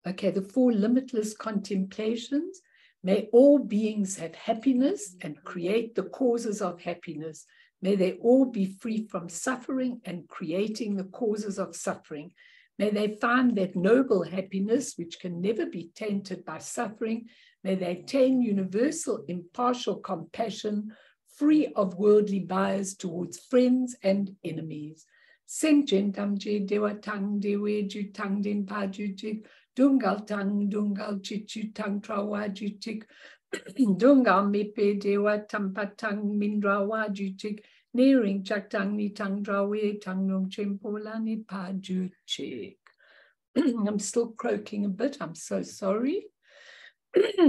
Okay, the 4 limitless contemplations. May all beings have happiness and create the causes of happiness. May they all be free from suffering and creating the causes of suffering. May they find that noble happiness, which can never be tainted by suffering. May they attain universal impartial compassion, free of worldly bias towards friends and enemies. Senjen damje dewa tang dewe ju tang din pa ju jik, dungal tang dungal chichu tang trawa ju jik, dungal mepe dewa tampa tang mindrawa ju jik, nearing chak tang ni tang drawe tang num chempola ni pa ju jik. I'm still croaking a bit, I'm so sorry.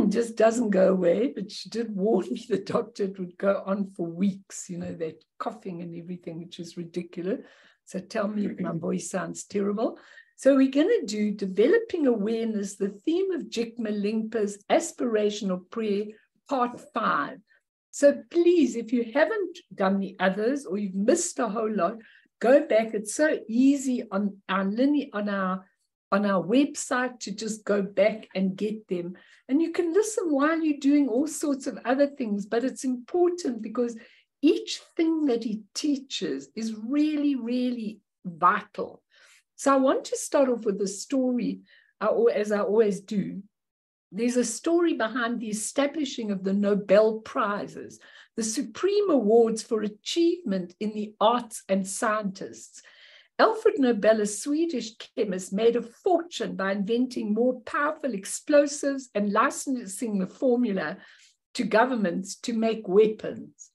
Just doesn't go away, but she did warn me, the doctor, it would go on for weeks, you know, that coughing and everything, which is ridiculous. So tell me if my voice sounds terrible. So we're going to do developing awareness, the theme of Jigme Lingpa's aspirational prayer, part 5. So please, if you haven't done the others or you've missed a whole lot, go back. It's so easy on our website to just go back and get them. And you can listen while you're doing all sorts of other things, but it's important because each thing that he teaches is really, really vital. So I want to start off with a story, as I always do. There's a story behind the establishing of the Nobel Prizes, the supreme awards for achievement in the arts and scientists. Alfred Nobel, a Swedish chemist, made a fortune by inventing more powerful explosives and licensing the formula to governments to make weapons.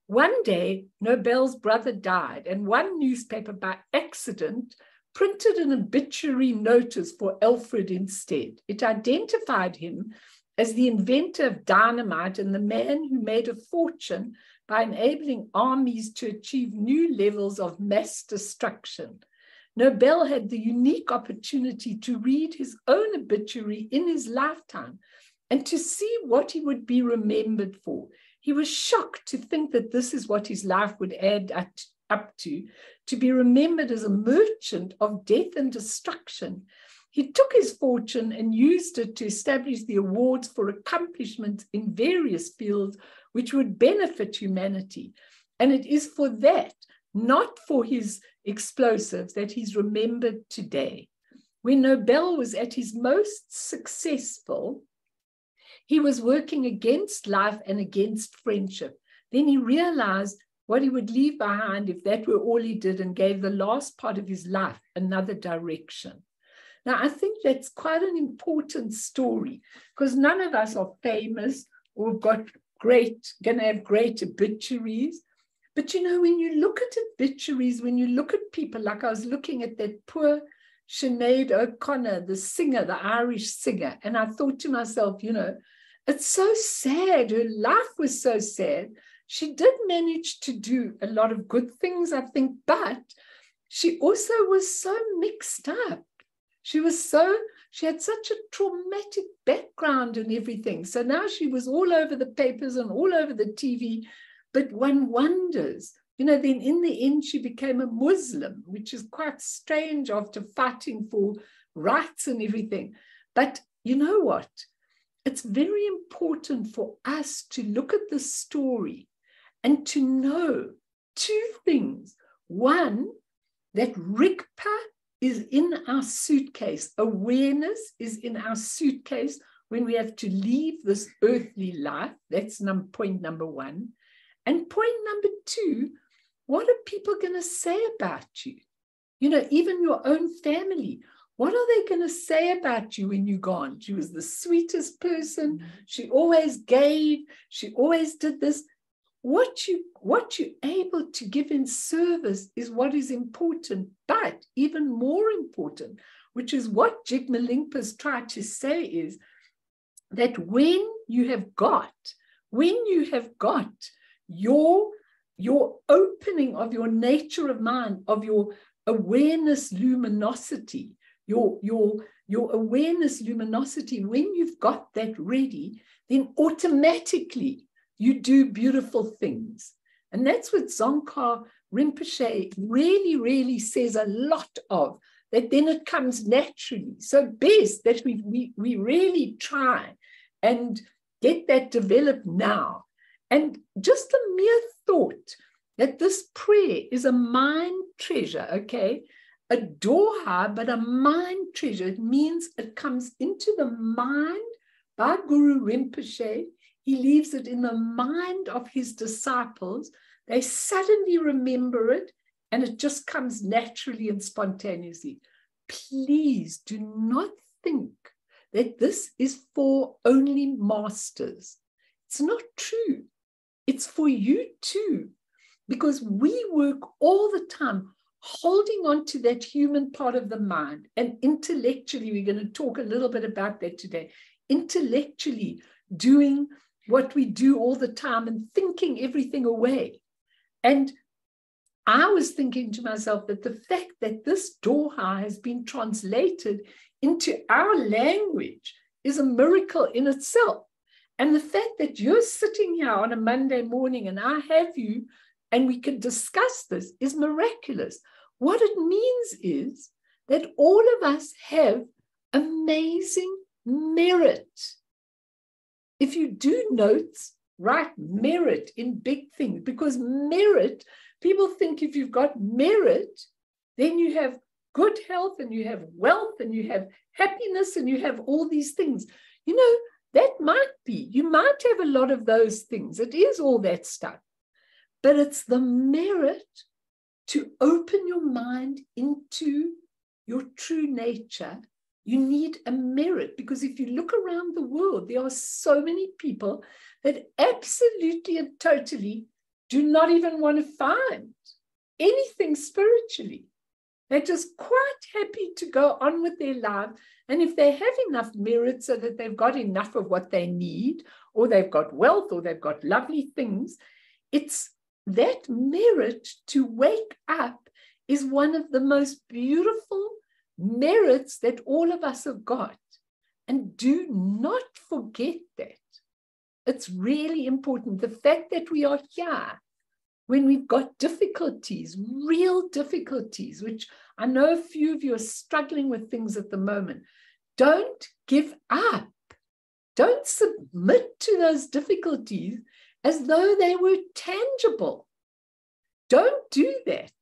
One day, Nobel's brother died, and one newspaper by accident printed an obituary notice for Alfred instead. It identified him as the inventor of dynamite and the man who made a fortune by enabling armies to achieve new levels of mass destruction. Nobel had the unique opportunity to read his own obituary in his lifetime and to see what he would be remembered for. He was shocked to think that this is what his life would add up to be remembered as a merchant of death and destruction. He took his fortune and used it to establish the awards for accomplishments in various fields which would benefit humanity. And it is for that, not for his explosives, that he's remembered today. When Nobel was at his most successful, he was working against life and against friendship. Then he realized what he would leave behind if that were all he did, and gave the last part of his life another direction. Now, I think that's quite an important story because none of us are famous or going to have great obituaries. But, you know, when you look at obituaries, when you look at people, like I was looking at that poor Sinead O'Connor, the singer, the Irish singer, and I thought to myself, you know, it's so sad. Her life was so sad. She did manage to do a lot of good things, I think, but she also was so mixed up. She had such a traumatic background and everything. So now she was all over the papers and all over the TV. But one wonders, you know, then in the end, she became a Muslim, which is quite strange after fighting for rights and everything. But you know what? It's very important for us to look at this story and to know 2 things. One, that Rigpa is in our suitcase. Awareness is in our suitcase when we have to leave this earthly life. That's point number 1. And point number 2, what are people going to say about you? You know, even your own family. What are they going to say about you when you're gone? She was the sweetest person. She always gave. She always did this. What you're able to give in service is what is important, but even more important, which is what Jigme Lingpa's tried to say, is that when you have got your opening of your nature of mind, of your awareness luminosity, your awareness luminosity, when you've got that ready, then automatically you do beautiful things. And that's what Dzongkar Rinpoche really, really says a lot of, that then it comes naturally. So best that we really try and get that developed now. And just a mere thought that this prayer is a mind treasure, okay? A doha, but a mind treasure. It means it comes into the mind by Guru Rinpoche. He leaves it in the mind of his disciples. They suddenly remember it, and it just comes naturally and spontaneously. Please do not think that this is for only masters. It's not true. It's for you too, because we work all the time holding on to that human part of the mind. And intellectually, we're going to talk a little bit about that today. Intellectually doing what we do all the time and thinking everything away. And I was thinking to myself that the fact that this doha has been translated into our language is a miracle in itself. And the fact that you're sitting here on a Monday morning and I have you and we can discuss this is miraculous. What it means is that all of us have amazing merit. If you do notes, write merit in big things, because merit, people think if you've got merit, then you have good health and you have wealth and you have happiness and you have all these things. You know, that might be, you might have a lot of those things. It is all that stuff. But it's the merit to open your mind into your true nature. You need a merit, because if you look around the world, there are so many people that absolutely and totally do not even want to find anything spiritually. They're just quite happy to go on with their life. And if they have enough merit so that they've got enough of what they need, or they've got wealth, or they've got lovely things, it's that merit to wake up is one of the most beautiful merits that all of us have got. And do not forget that. It's really important. The fact that we are here when we've got difficulties, real difficulties, which I know a few of you are struggling with things at the moment. Don't give up. Don't submit to those difficulties as though they were tangible. Don't do that.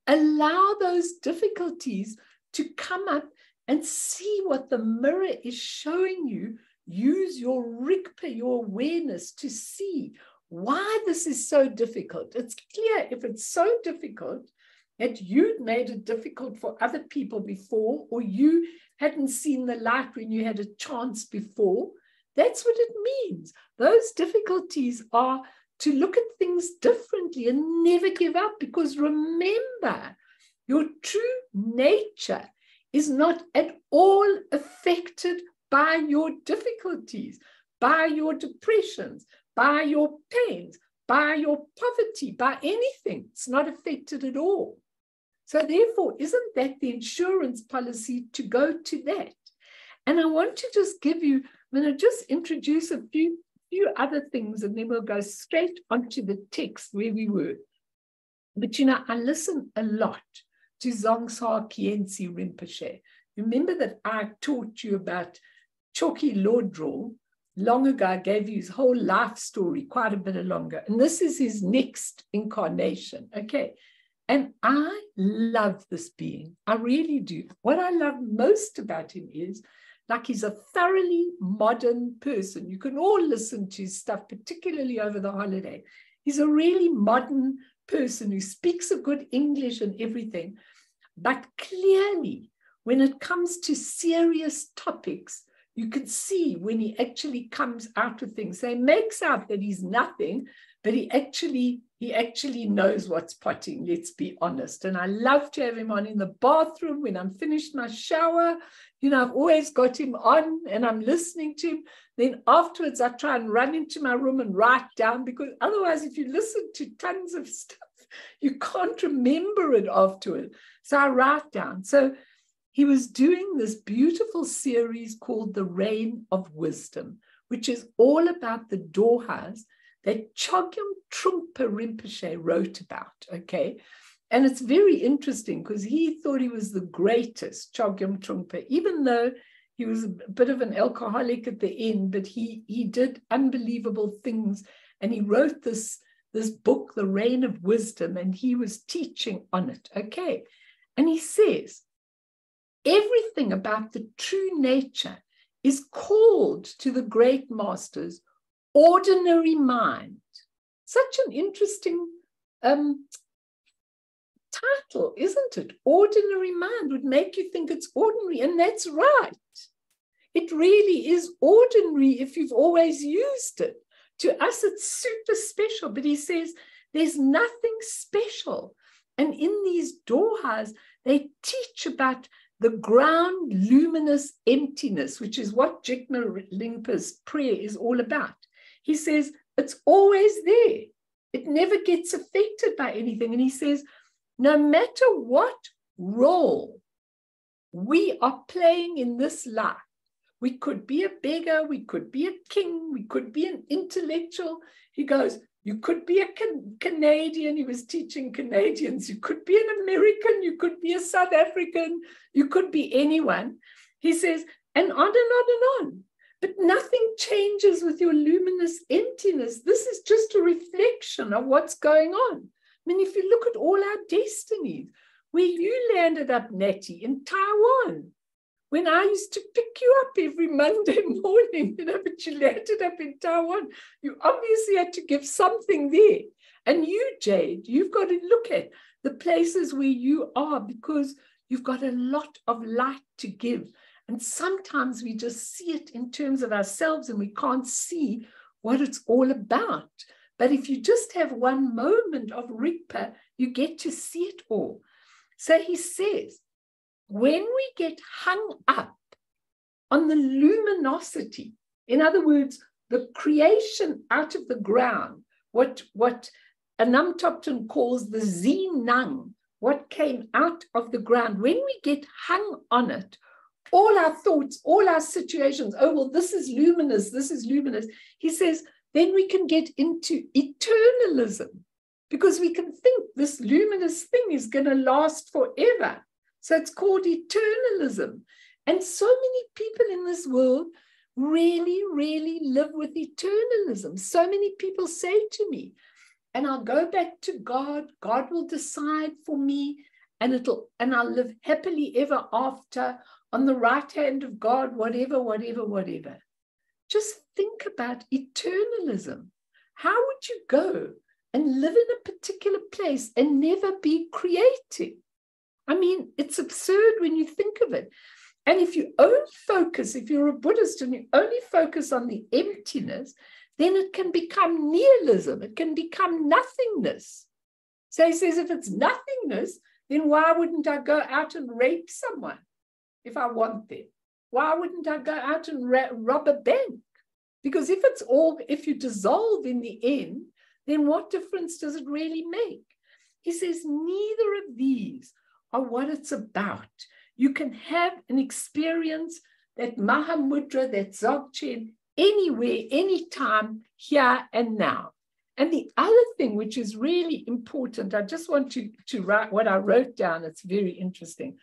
Allow those difficulties to come up and see what the mirror is showing you. Use your Rigpa, your awareness, to see why this is so difficult. It's clear if it's so difficult that you'd made it difficult for other people before, or you hadn't seen the light when you had a chance before. That's what it means. Those difficulties are to look at things differently and never give up, because remember, your true nature is not at all affected by your difficulties, by your depressions, by your pains, by your poverty, by anything. It's not affected at all. So therefore, isn't that the insurance policy to go to that? And I want to just give you, I'm going to just introduce a few other things, and then we'll go straight onto the text where we were. But you know, I listen a lot to Dzongsa Khyentse Rinpoche. Remember that I taught you about Choki Lodro long ago. I gave you his whole life story, quite a bit longer. And this is his next incarnation, okay? And I love this being. I really do. What I love most about him is, like, he's a thoroughly modern person. You can all listen to his stuff, particularly over the holiday. He's a really modern person who speaks a good English and everything. But clearly, when it comes to serious topics, you can see when he actually comes out with things. So he makes out that he's nothing, but he actually knows what's potting, let's be honest. And I love to have him on in the bathroom when I'm finished my shower. You know, I've always got him on and I'm listening to him. Then afterwards, I try and run into my room and write down, because otherwise, if you listen to tons of stuff, you can't remember it afterwards. So I write down. So he was doing this beautiful series called The Reign of Wisdom, which is all about the dohas that Chogyam Trungpa Rinpoche wrote about, okay? And it's very interesting because he thought he was the greatest, Chogyam Trungpa, even though he was a bit of an alcoholic at the end, but he did unbelievable things. And he wrote this book, The Reign of Wisdom, and he was teaching on it. Okay. And he says, everything about the true nature is called to the great masters ordinary mind. Such an interesting title, isn't it? Ordinary mind would make you think it's ordinary, and that's right. It really is ordinary if you've always used it. To us, it's super special, but he says there's nothing special. And in these dohas, they teach about the ground luminous emptiness, which is what Jigme Lingpa's prayer is all about. He says it's always there. It never gets affected by anything. And he says, no matter what role we are playing in this life, we could be a beggar, we could be a king, we could be an intellectual. He goes, you could be a Canadian. He was teaching Canadians. You could be an American. You could be a South African. You could be anyone. He says, and on and on and on. But nothing changes with your luminous emptiness. This is just a reflection of what's going on. I mean, if you look at all our destinies, where you landed up, Natty, in Taiwan, when I used to pick you up every Monday morning, but you landed up in Taiwan, you obviously had to give something there. And you, Jade, you've got to look at the places where you are because you've got a lot of light to give. And sometimes we just see it in terms of ourselves and we can't see what it's all about. But if you just have one moment of Rigpa, you get to see it all. So he says, when we get hung up on the luminosity, in other words, the creation out of the ground, what Anam Thubten calls the Zinang, what came out of the ground, when we get hung on it, all our thoughts, all our situations, oh, well, this is luminous, he says, then we can get into eternalism because we can think this luminous thing is going to last forever. So it's called eternalism. And so many people in this world really, really live with eternalism. So many people say to me, and I'll go back to God, God will decide for me, and I'll live happily ever after on the right hand of God, whatever. Just think about eternalism. How would you go and live in a particular place and never be creating? I mean, it's absurd when you think of it. And if you only focus, if you're a Buddhist and you only focus on the emptiness, then it can become nihilism. It can become nothingness. So he says, if it's nothingness, then why wouldn't I go out and rape someone if I want them? Why wouldn't I go out and rob a bank? Because if you dissolve in the end, then what difference does it really make? He says, neither of these are what it's about. You can have an experience, that Mahamudra, that Dzogchen, anywhere, anytime, here and now. And the other thing which is really important, I just want to write what I wrote down. It's very interesting.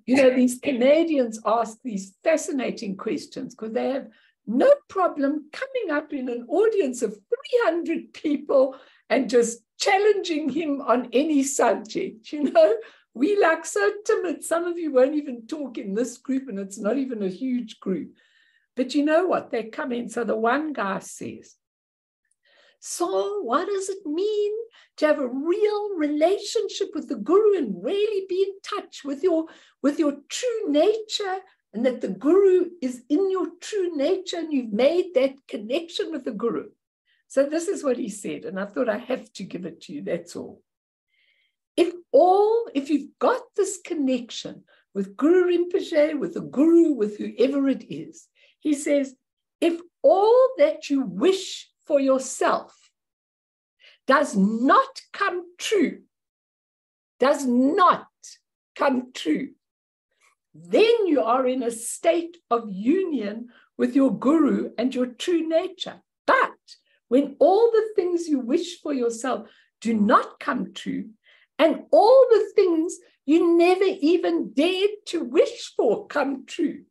These Canadians ask these fascinating questions because they have no problem coming up in an audience of 300 people and just challenging him on any subject. We like so timid. Some of you won't even talk in this group, and it's not even a huge group. But you know what? They come in. So the one guy says, so what does it mean to have a real relationship with the Guru and really be in touch with your true nature, and that the Guru is in your true nature and you've made that connection with the Guru? So this is what he said, and I thought I have to give it to you. That's all. If you've got this connection with Guru Rinpoche, with the Guru, with whoever it is, he says, if all that you wish for yourself does not come true, then you are in a state of union with your Guru and your true nature. But when all the things you wish for yourself do not come true, And all the things you never even dared to wish for come true.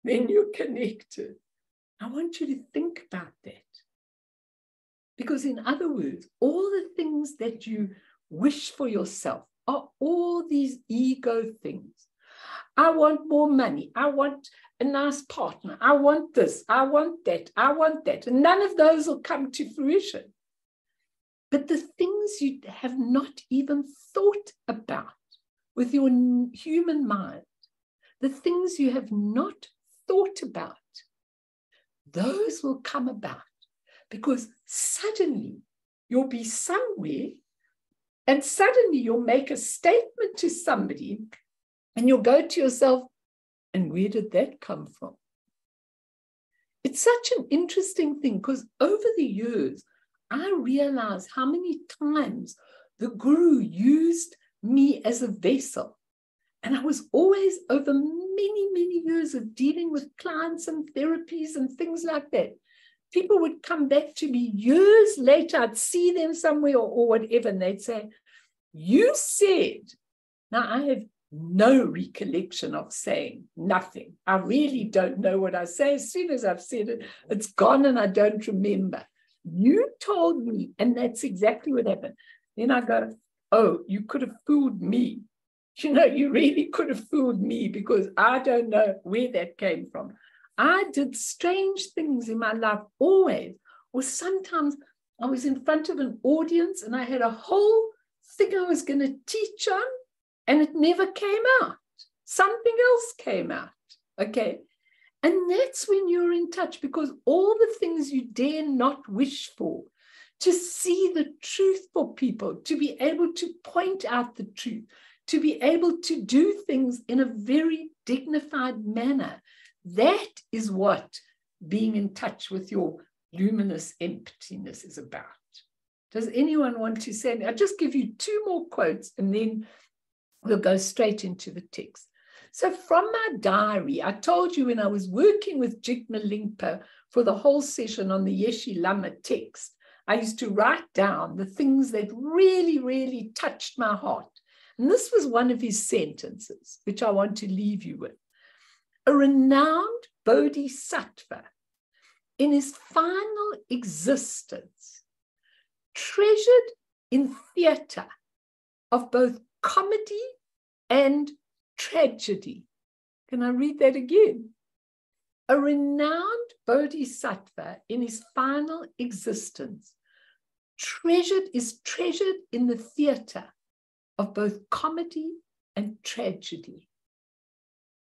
Then you're connected. I want you to think about that. Because in other words, all the things that you wish for yourself are all these ego things. I want more money. I want a nice partner. I want this. I want that. I want that. And none of those will come to fruition. But the things you have not even thought about with your human mind, the things you have not thought about, those will come about because suddenly you'll be somewhere and suddenly you'll make a statement to somebody and you'll go to yourself, and where did that come from? It's such an interesting thing because over the years, I realized how many times the guru used me as a vessel. And I was always over many, many years of dealing with clients and therapies and things like that. People would come back to me years later. I'd see them somewhere or whatever, and they'd say, you said, now I have no recollection of saying nothing. I really don't know what I say. As soon as I've said it, it's gone and I don't remember. You told me, and that's exactly what happened. Then I go, oh, you could have fooled me. You know, you really could have fooled me because I don't know where that came from. I did strange things in my life always, or sometimes I was in front of an audience and I had a whole thing I was going to teach on and it never came out. Something else came out, okay? And that's when you're in touch because all the things you dare not wish for, to see the truth for people, to be able to point out the truth, to be able to do things in a very dignified manner. That is what being in touch with your luminous emptiness is about. Does anyone want to say? I'll just give you two more quotes and then we'll go straight into the text. So from my diary, I told you when I was working with Jigme Lingpa for the whole session on the Yeshe Lama text, I used to write down the things that really, really touched my heart. And this was one of his sentences, which I want to leave you with. A renowned bodhisattva in his final existence, treasured in theater of both comedy and tragedy. Can I read that again? A renowned bodhisattva in his final existence, treasured in the theater of both comedy and tragedy.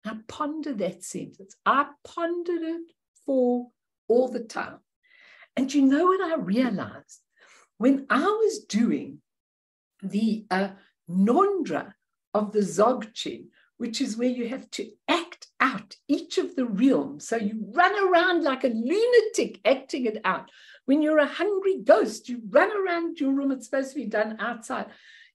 Now ponder that sentence. I pondered it for all the time. And you know what I realized? When I was doing the Nondra of the Dzogchen, which is where you have to act out each of the realms. So you run around like a lunatic acting it out. When you're a hungry ghost, you run around your room. It's supposed to be done outside.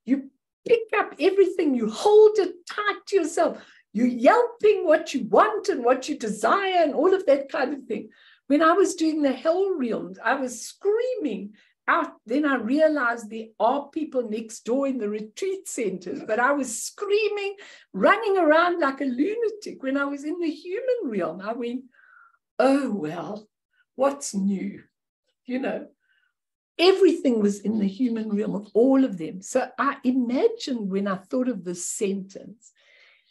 You pick up everything. You hold it tight to yourself. You're yelping what you want and what you desire and all of that kind of thing. When I was doing the hell realms, I was screaming out. Then I realized there are people next door in the retreat centers, but I was screaming, running around like a lunatic. When I was in the human realm, I went, oh, well, what's new? You know, everything was in the human realm of all of them. So I imagined when I thought of this sentence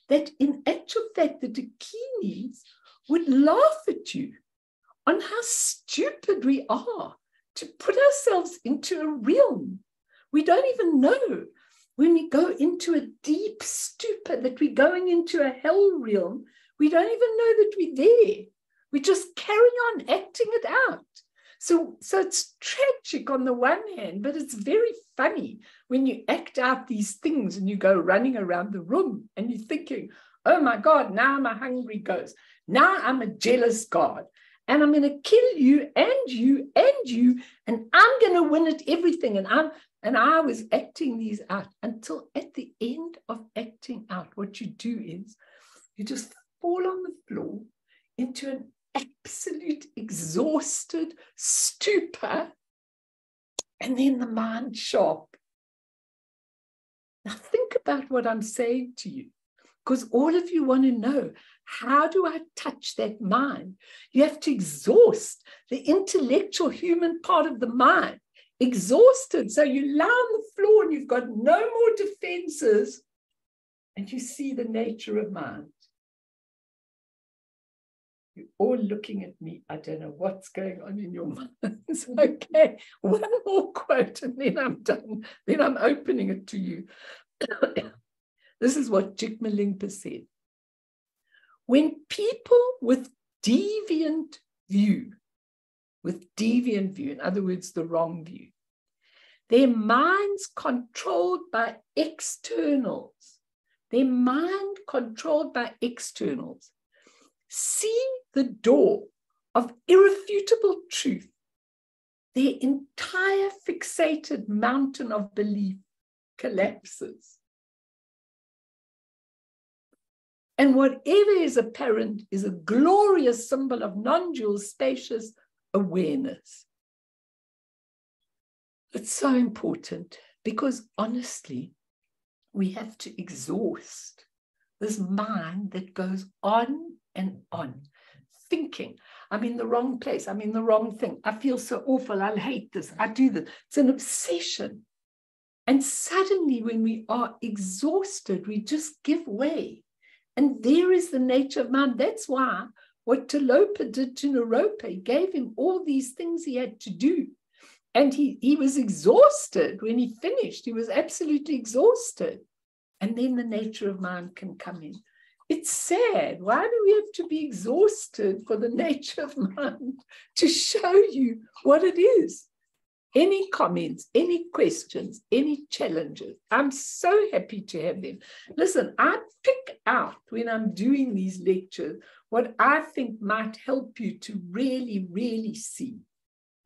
that in actual fact, the Dakinis would laugh at you on how stupid we are to put ourselves into a realm. We don't even know when we go into a deep stupor that we're going into a hell realm. We don't even know that we're there. We just carry on acting it out. So it's tragic on the one hand, but it's very funny when you act out these things and you go running around the room and you're thinking, oh my God, now I'm a hungry ghost. Now I'm a jealous God. And I'm going to kill you and you and you, and I'm going to win at everything. And I was acting these out until at the end of acting out, what you do is you just fall on the floor into an absolute exhausted stupor, and then the mind sharp. Now think about what I'm saying to you, because all of you want to know, how do I touch that mind? You have to exhaust the intellectual human part of the mind. Exhausted. So you lie on the floor and you've got no more defenses, and you see the nature of mind. You're all looking at me. I don't know what's going on in your minds. Okay, one more quote and then I'm done. Then I'm opening it to you. This is what Jigme Lingpa said. When people with deviant view, in other words, the wrong view, their minds controlled by externals, see the door of irrefutable truth, their entire fixated mountain of belief collapses. And whatever is apparent is a glorious symbol of non-dual spacious awareness. It's so important because honestly, we have to exhaust this mind that goes on and on, thinking, I'm in the wrong place, I'm in the wrong thing, I feel so awful, I'll hate this, I do this. It's an obsession. And suddenly when we are exhausted, we just give way. And there is the nature of mind. That's why what Talopa did to Naropa, he gave him all these things he had to do. And he was exhausted when he finished. He was absolutely exhausted. And then the nature of mind can come in. It's sad. Why do we have to be exhausted for the nature of mind to show you what it is? Any comments, any questions, any challenges? I'm so happy to have them. Listen, I pick out when I'm doing these lectures what I think might help you to really, really see.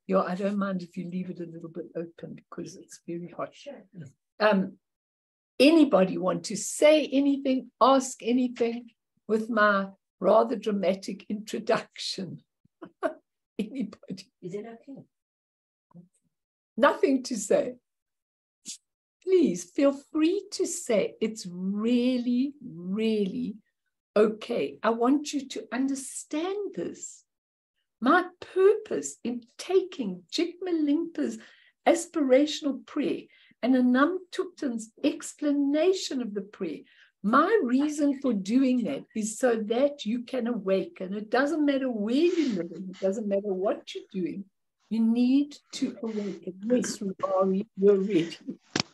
I don't mind if you leave it a little bit open because it's very hot. Sure. Anybody want to say anything, ask anything with my rather dramatic introduction? Anybody? Is it okay? Nothing to say. Please feel free to say. It's really, really okay. I want you to understand this. My purpose in taking Jigme Lingpa's aspirational prayer and Anam Thubten's explanation of the prayer, my reason for doing that is so that you can awaken. It doesn't matter where you live, it doesn't matter what you're doing. You need to awaken. Yes, Rubari, you're ready.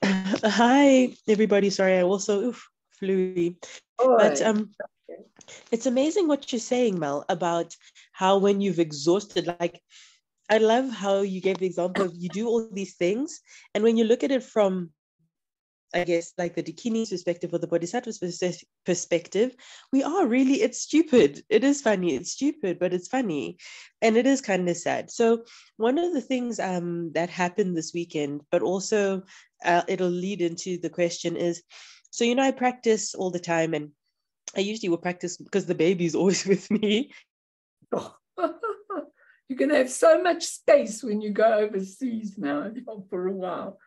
Hi, everybody. Sorry, I also flew. But it's amazing what you're saying, Mel, about how when you've exhausted, like, I love how you gave the example of you do all these things, and when you look at it from, I guess, like the Dakini's perspective or the Bodhisattva's perspective, we are really, it's stupid. It is funny. It's stupid, but it's funny. And it is kind of sad. So one of the things that happened this weekend, but also it'll lead into the question is, so, I practice all the time, and I usually will practice because the baby's always with me. Oh. You're going to have so much space when you go overseas now for a while.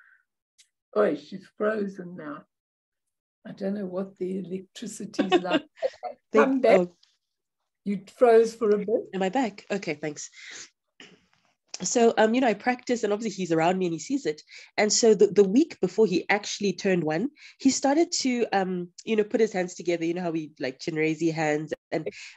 Oh, she's frozen now. I don't know what the electricity is like. Come back. Oh. You froze for a bit. Am I back? Okay, thanks. So, I practice, and obviously he's around me and he sees it. And so the week before he actually turned one, he started to, put his hands together, how we like Chinrezi hands.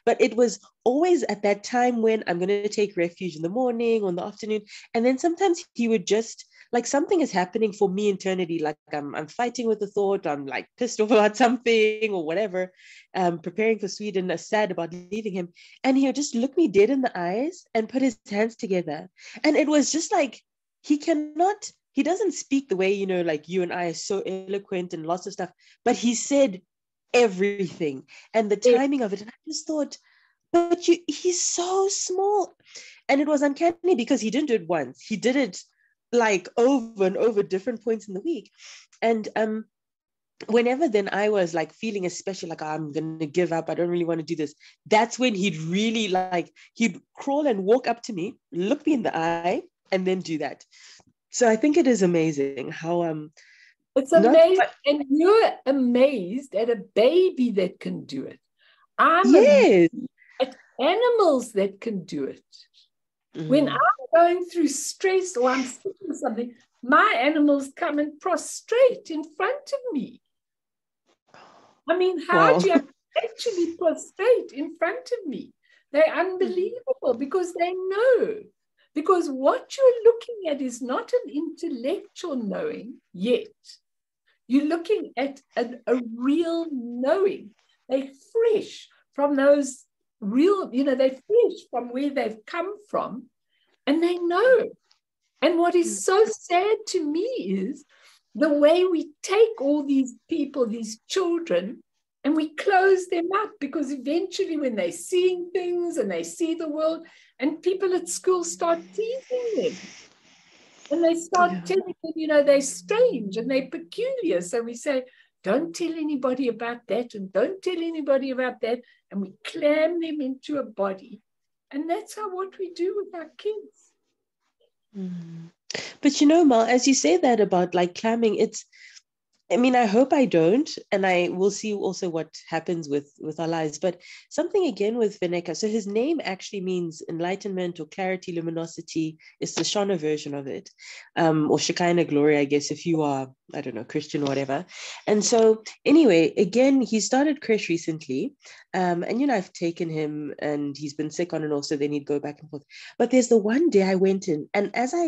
But it was always at that time when I'm going to take refuge in the morning or in the afternoon. And then sometimes he would just, like, something is happening for me internally, like I'm fighting with the thought, I'm like pissed off about something or whatever, preparing for Sweden, sad about leaving him. And he would just look me dead in the eyes and put his hands together. And it was just like, he doesn't speak the way, like you and I are so eloquent and lots of stuff, but he said everything and the timing of it. And I just thought, but he's so small. And it was uncanny because he didn't do it once. He did it like over and over different points in the week. And whenever then I was like feeling especially like, I'm going to give up, I don't really want to do this, that's when he'd really he'd crawl and walk up to me, look me in the eye, and then do that. So I think it is amazing how It's Not amazing. quite. And you're amazed at a baby that can do it. I'm Yes. amazed at animals that can do it. When Mm. I'm going through stress or I'm sick or something, my animals come and prostrate in front of me. I mean, how Wow. do you actually prostrate in front of me? They're unbelievable because they know. Because what you're looking at is not an intellectual knowing yet. You're looking at a real knowing. They're fresh from those real, they're fresh from where they've come from, and they know. And what is so sad to me is the way we take all these people, these children, and we close them up, because eventually when they're seeing things and they see the world, and people at school start teasing them, and they start telling them, they're strange and they're peculiar. So we say, don't tell anybody about that, and don't tell anybody about that. And we clam them into a body. And that's what we do with our kids. Mm. But Mal, as you say that about like clamming, I hope I don't, and I will see also what happens with our lives. But something again with Vineka. So his name actually means enlightenment or clarity, luminosity. It's the Shona version of it, or Shekinah glory, I guess, if you are, I don't know, Christian or whatever. And so anyway, again, he started Krish recently, and I've taken him, and he's been sick on and off, so then he'd go back and forth. But there's the one day I went in, and as I,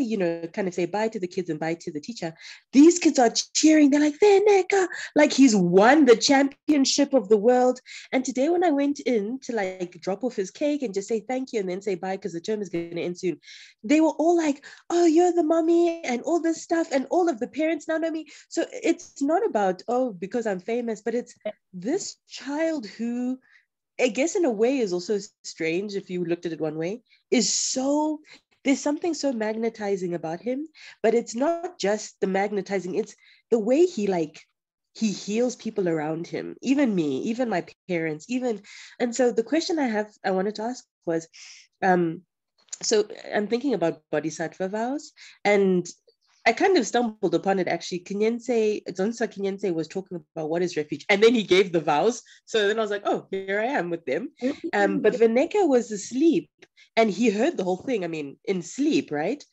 kind of say bye to the kids and bye to the teacher, these kids are cheering. They're like, Neka, like he's won the championship of the world. And today when I went in to like drop off his cake and just say thank you and then say bye because the term is going to end soon, they were all like, oh, you're the mommy and all this stuff, and all of the parents now know me. So it's not about, oh, because I'm famous, but it's this child who, I guess in a way is also strange if you looked at it one way, is so, there's something so magnetizing about him, but it's not just the magnetizing, it's the way he heals people around him, even me, even my parents, even. And so the question I wanted to ask was, so I'm thinking about bodhisattva vows, and I kind of stumbled upon it actually. Zonsa Kinyense was talking about what is refuge, and then he gave the vows. So then I was like, oh, here I am with them. But Vineka was asleep, and he heard the whole thing. In sleep, right?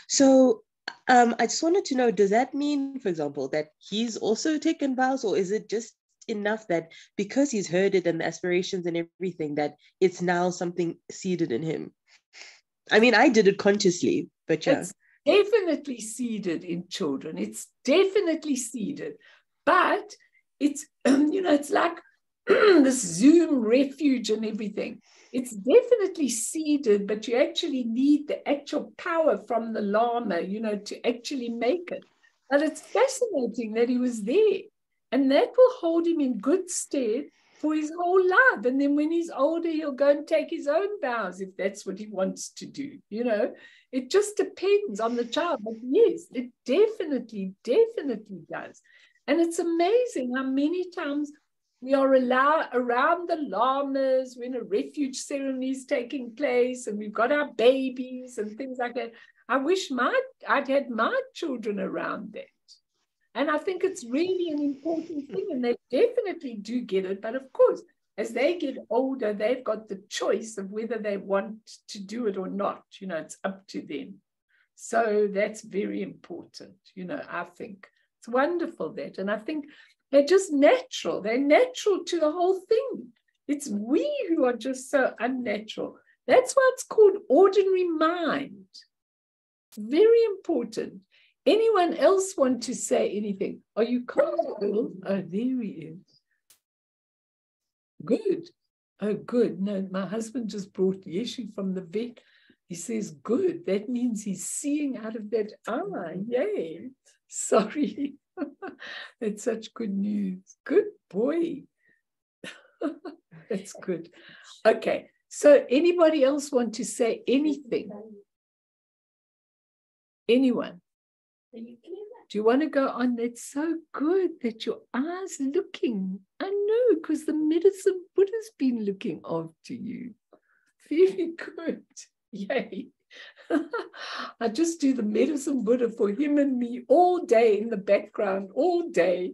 So I just wanted to know, does that mean, for example, that he's also taken vows, or is it just enough that because he's heard it and the aspirations and everything, that it's now something seeded in him? I did it consciously, but yeah. It's definitely seeded in children. It's definitely seeded. But it's, it's like this Zoom refuge and everything. It's definitely seeded, but you actually need the actual power from the Lama, to actually make it. But it's fascinating that he was there. And that will hold him in good stead for his whole life. And then when he's older, he'll go and take his own vows if that's what he wants to do. It just depends on the child. But yes, it definitely does. And it's amazing how many times we are around the lamas when a refuge ceremony is taking place, and we've got our babies and things like that. I wish I'd had my children around that. And I think it's really an important thing, and they definitely do get it. But of course, as they get older, they've got the choice of whether they want to do it or not. It's up to them. So that's very important, I think. It's wonderful that. And I think they're just natural. They're natural to the whole thing. It's we who are just so unnatural. That's why it's called ordinary mind. Very important. Anyone else want to say anything? Are you cold? Oh, there he is. Good. Oh, good. No, my husband just brought Yeshi from the vet. He says, good. That means he's seeing out of that eye. Yay. Sorry. That's such good news. Good boy. That's good. Okay. So anybody else want to say anything? Anyone? Do you want to go on? That's so good that your eyes looking. I know, because the medicine Buddha's been looking after you. Very good. Yay. I just do the medicine Buddha for him and me all day in the background, all day.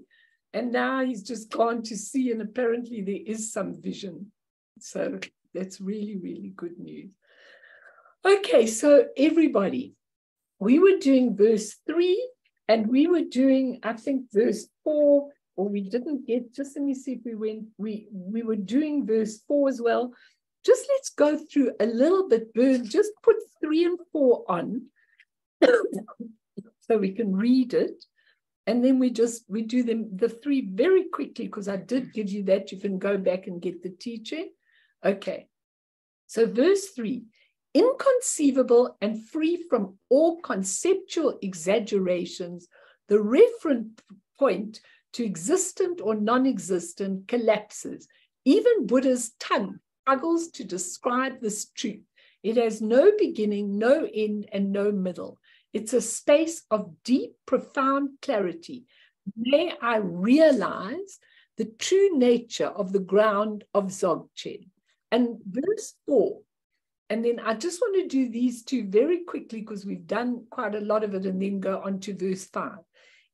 And now he's just gone to see, and apparently there is some vision. So that's really, really good news. Okay, so everybody, we were doing verse 3, and we were doing, I think, verse 4, or we didn't get, just let me see if we went, we were doing verse 4 as well. Just let's go through a little bit, just put 3 and 4 on so we can read it. And then we do them, the 3 very quickly, because I did give you that. You can go back and get the teaching. Okay. So verse 3, inconceivable and free from all conceptual exaggerations, the referent point to existent or non-existent collapses. Even Buddha's tongue struggles to describe this truth. It has no beginning, no end, and no middle. It's a space of deep, profound clarity. May I realize the true nature of the ground of Dzogchen. And verse 4, and then I just want to do these 2 very quickly because we've done quite a lot of it, and then go on to verse 5.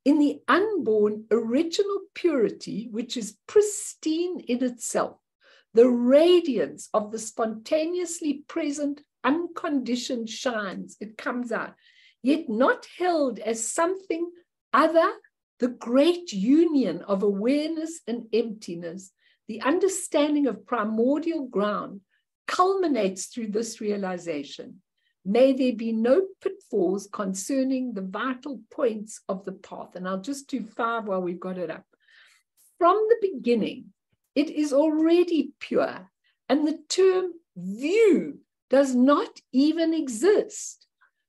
In the unborn original purity, which is pristine in itself, the radiance of the spontaneously present unconditioned shines, it comes out, yet not held as something other, the great union of awareness and emptiness, the understanding of primordial ground culminates through this realization. May there be no pitfalls concerning the vital points of the path. And I'll just do 5 while we've got it up. From the beginning, it is already pure, and the term view does not even exist.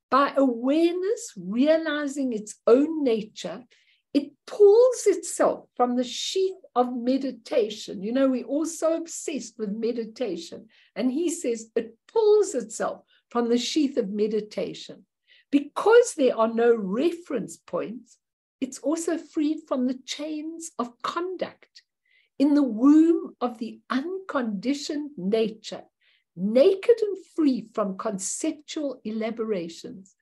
By awareness realizing its own nature, it pulls itself from the sheath of meditation. You know, we're all so obsessed with meditation. And he says it pulls itself from the sheath of meditation. Because there are no reference points, it's also freed from the chains of conduct. In the womb of the unconditioned nature, naked and free from conceptual elaborations,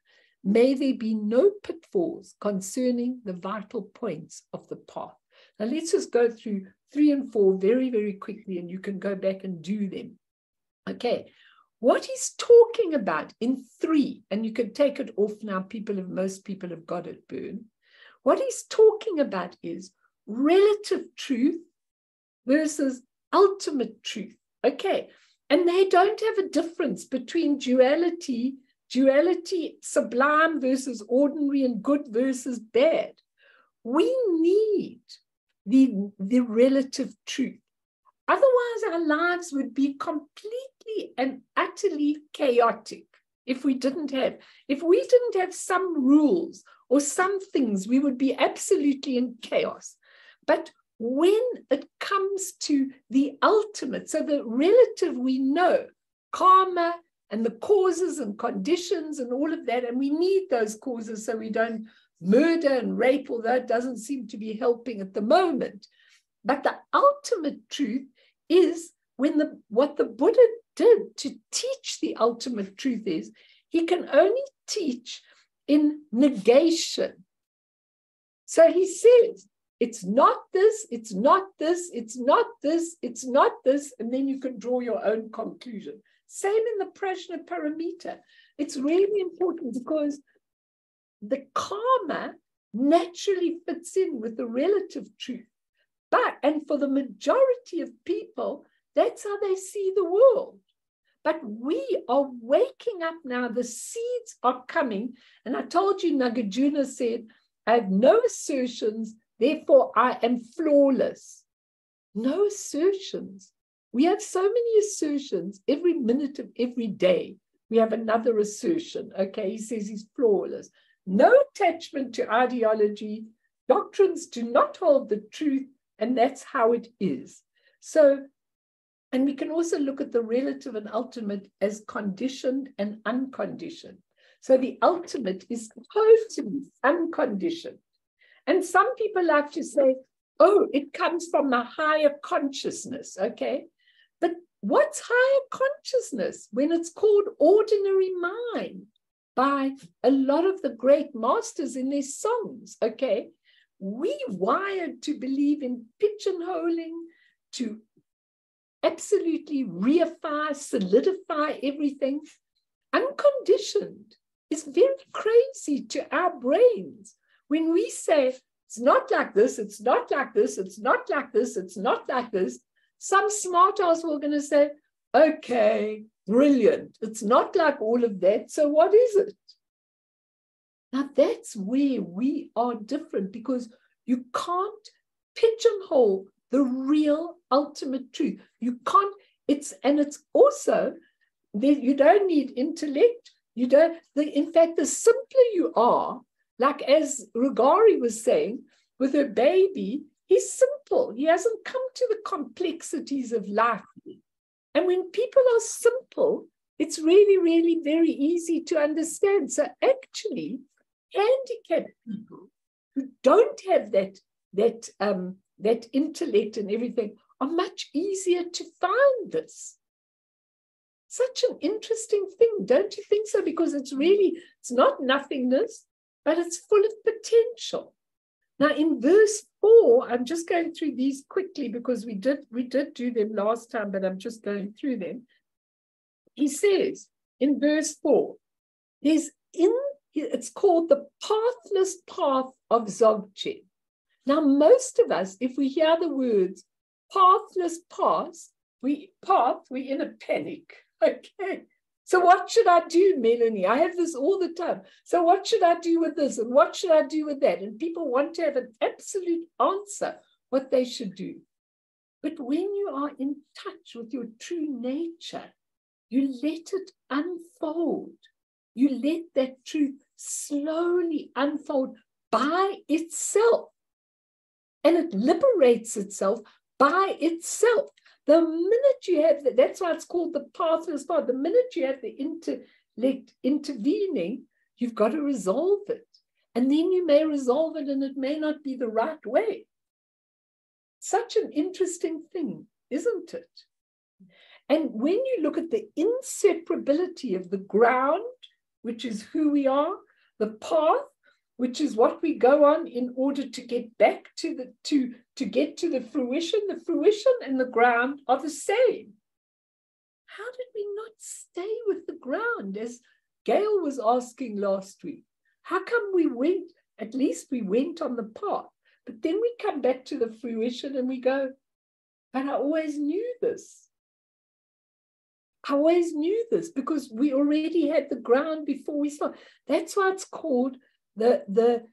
may there be no pitfalls concerning the vital points of the path. Now let's just go through 3 and 4 very, very quickly, and you can go back and do them. Okay, what he's talking about in 3, and you can take it off now, most people have got it, Bern. What he's talking about is relative truth versus ultimate truth. Okay, and they don't have a difference between duality, sublime versus ordinary, and good versus bad. We need the relative truth. Otherwise, our lives would be completely and utterly chaotic if we didn't have some rules or some things, we would be absolutely in chaos. But when it comes to the ultimate, so the relative, we know karma and the causes and conditions and all of that, and we need those causes so we don't murder and rape, although it doesn't seem to be helping at the moment. But the ultimate truth is what the Buddha did to teach the ultimate truth is he can only teach in negation. So he says, it's not this, it's not this, it's not this, it's not this, and then you can draw your own conclusion. Same in the Prajna Paramita. It's really important because the karma naturally fits in with the relative truth. And for the majority of people, that's how they see the world. But we are waking up now. The seeds are coming. And I told you, Nagarjuna said, I have no assertions, therefore I am flawless. No assertions. We have so many assertions every minute of every day. We have another assertion. Okay, he says he's flawless. No attachment to ideology. Doctrines do not hold the truth, and that's how it is. So, and we can also look at the relative and ultimate as conditioned and unconditioned. So the ultimate is totally unconditioned. And some people like to say, oh, it comes from a higher consciousness, okay? But what's higher consciousness when it's called ordinary mind by a lot of the great masters in their songs? Okay, we wired to believe in pigeonholing, to absolutely reify, solidify everything. Unconditioned is very crazy to our brains when we say it's not like this, it's not like this, it's not like this, it's not like this. Some smart ass were going to say, okay, brilliant. It's not like all of that. So what is it? Now that's where we are different, because you can't pigeonhole the real ultimate truth. You can't, it's also, you don't need intellect. You don't, in fact, the simpler you are, like as Rugari was saying, with her baby, he's simple. He hasn't come to the complexities of life. And when people are simple, it's really, really very easy to understand. So actually, handicapped people who don't have that intellect and everything are much easier to find this. Such an interesting thing, don't you think so? Because it's not nothingness, but it's full of potential. Now in verse 4, I'm just going through these quickly because we did do them last time, but I'm just going through them. He says in verse 4, it's called the pathless path of Dzogchen. Now most of us, if we hear the words pathless path, we're in a panic. Okay, so what should I do, Melanie? I have this all the time. So what should I do with this? And what should I do with that? And people want to have an absolute answer what they should do. But when you are in touch with your true nature, you let it unfold. You let that truth slowly unfold by itself. And it liberates itself by itself. The minute you have that, that's why it's called the pathless path. The minute you have the intellect intervening, you've got to resolve it. And then you may resolve it and it may not be the right way. Such an interesting thing, isn't it? And when you look at the inseparability of the ground, which is who we are, the path, which is what we go on in order to get back to the fruition and the ground are the same. How did we not stay with the ground, as Gail was asking last week? How come at least we went on the path, but then we come back to the fruition and we go, but I always knew this. I always knew this because we already had the ground before we started. That's why it's called the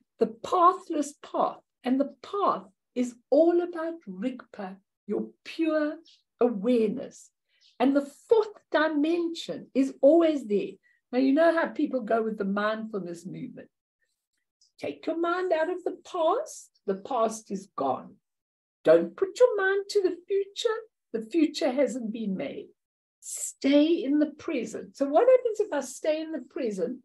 pathless path. And the path is all about Rigpa, your pure awareness. And the fourth dimension is always there. Now, you know how people go with the mindfulness movement. Take your mind out of the past is gone. Don't put your mind to the future hasn't been made. Stay in the present. So what happens if I stay in the present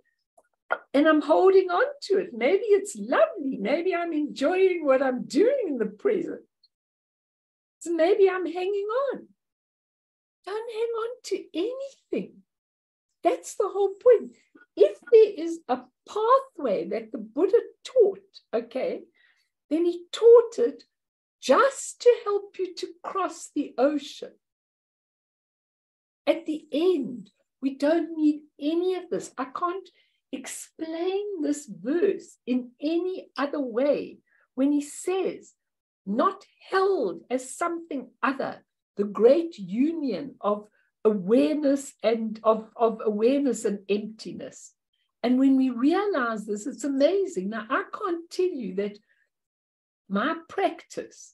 and I'm holding on to it? Maybe it's lovely. Maybe I'm enjoying what I'm doing in the present. So maybe I'm hanging on. Don't hang on to anything. That's the whole point. If there is a pathway that the Buddha taught, okay, then he taught it just to help you to cross the ocean. At the end, we don't need any of this. I can't explain this verse in any other way when he says, not held as something other, the great union of awareness and of awareness and emptiness. And when we realize this, it's amazing. Now, I can't tell you that my practice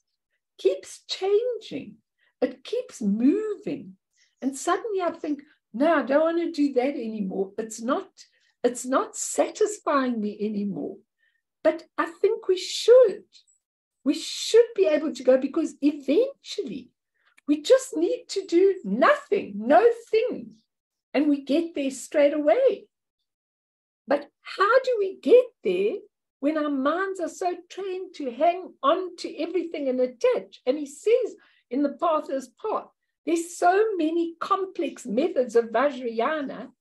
keeps changing. It keeps moving. And suddenly I think, no, I don't want to do that anymore. It's not satisfying me anymore. But I think we should. We should be able to go, because eventually we just need to do nothing, no thing, and we get there straight away. But how do we get there when our minds are so trained to hang on to everything and attach? And he says in the pathless path, There's so many complex methods of Vajrayana,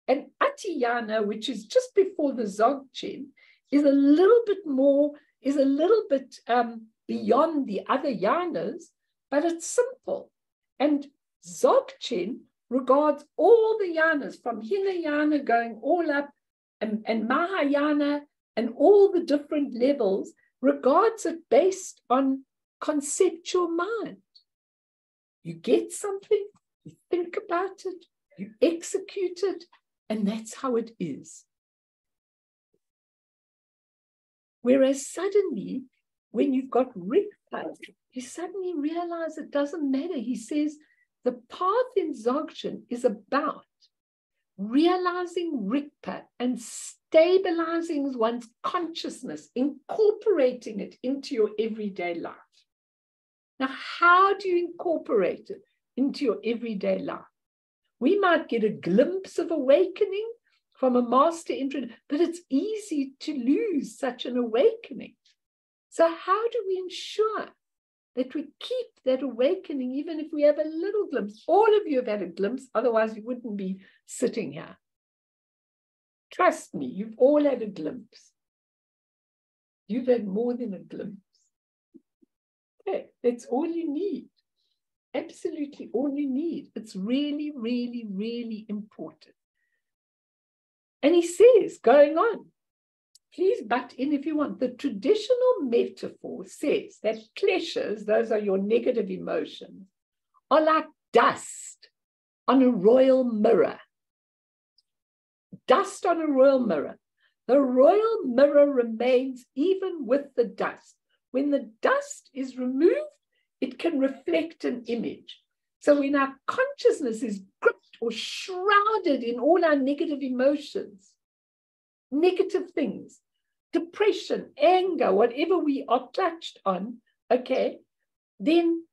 and Atiyana, which is just before the Dzogchen, is a little bit beyond the other yanas, but it's simple. And Dzogchen regards all the yanas, from Hinayana going all up, and Mahayana, and all the different levels, regards it based on conceptual mind. You get something, you think about it, you execute it, and that's how it is. Whereas suddenly, when you've got Rigpa, you suddenly realize it doesn't matter. He says the path in Dzogchen is about realizing Rigpa and stabilizing one's consciousness, incorporating it into your everyday life. Now, how do you incorporate it into your everyday life? We might get a glimpse of awakening from a master intrinsic, but it's easy to lose such an awakening. So how do we ensure that we keep that awakening, even if we have a little glimpse? All of you have had a glimpse, otherwise you wouldn't be sitting here. Trust me, you've all had a glimpse. You've had more than a glimpse. Okay, that's all you need. Absolutely all you need. It's really, really, really important. And he says, going on, please butt in if you want. The traditional metaphor says that kleshas, those are your negative emotions, are like dust on a royal mirror. Dust on a royal mirror. The royal mirror remains even with the dust. When the dust is removed, it can reflect an image. So when our consciousness is gripped or shrouded in all our negative emotions, negative things, depression, anger, whatever we are clutched on, okay, then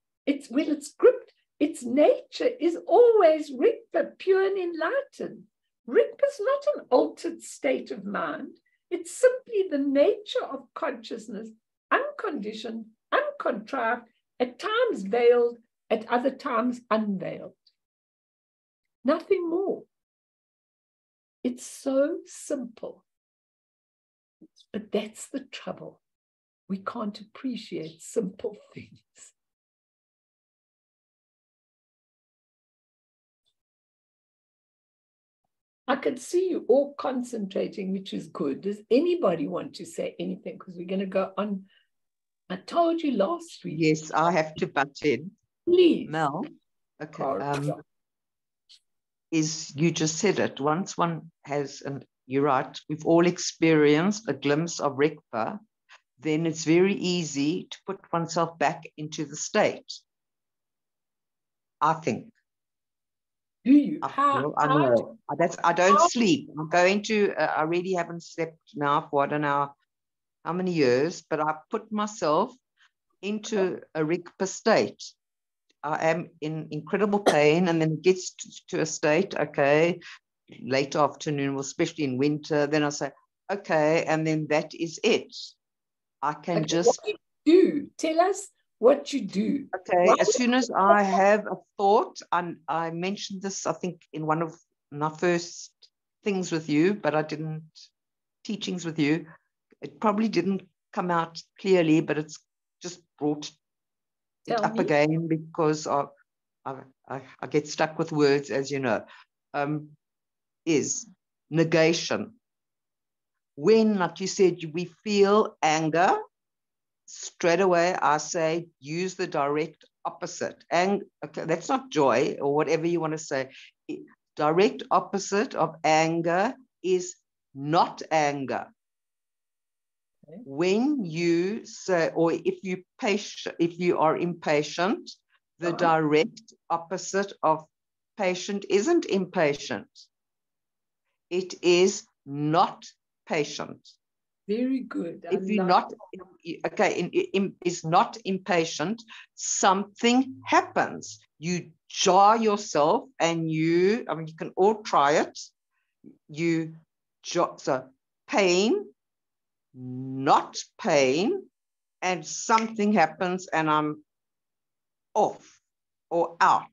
when it's gripped, its nature is always Rigpa, pure and enlightened. Rigpa is not an altered state of mind. It's simply the nature of consciousness, unconditioned, uncontrived, at times veiled, at other times unveiled. Nothing more. It's so simple. But that's the trouble. We can't appreciate simple things. I can see you all concentrating, which is good. Does anybody want to say anything? Because we're going to go on. I told you last week. Yes, I have to butt in. Please. Mel, okay. You just said it. Once one has, and you're right, we've all experienced a glimpse of Rigpa, then it's very easy to put oneself back into the state. I think. Do you? I know. I don't sleep. I really haven't slept now for, I don't know how many years, but I put myself into a Rigpa state. I am in incredible pain, and then it gets to a state, okay, late afternoon, especially in winter, then I say, okay, and then that is it. I can just... What do you do? Tell us what you do. Okay, as soon as I have a thought, and I mentioned this, I think, in one of my first things with you, but I didn't, teachings with you, it probably didn't come out clearly, but it's just brought it up again, because I get stuck with words, as you know, is negation. When, like you said, we feel anger, straight away I say, use the direct opposite. And okay, that's not joy or whatever you want to say. Direct opposite of anger is not anger. Okay. When you say, or if you are impatient, the direct opposite of patient isn't impatient. It is not patient. Very good. If you're not, okay, is not impatient, something happens. You jar yourself, and you can all try it. So pain, not pain, and something happens, and I'm off or out.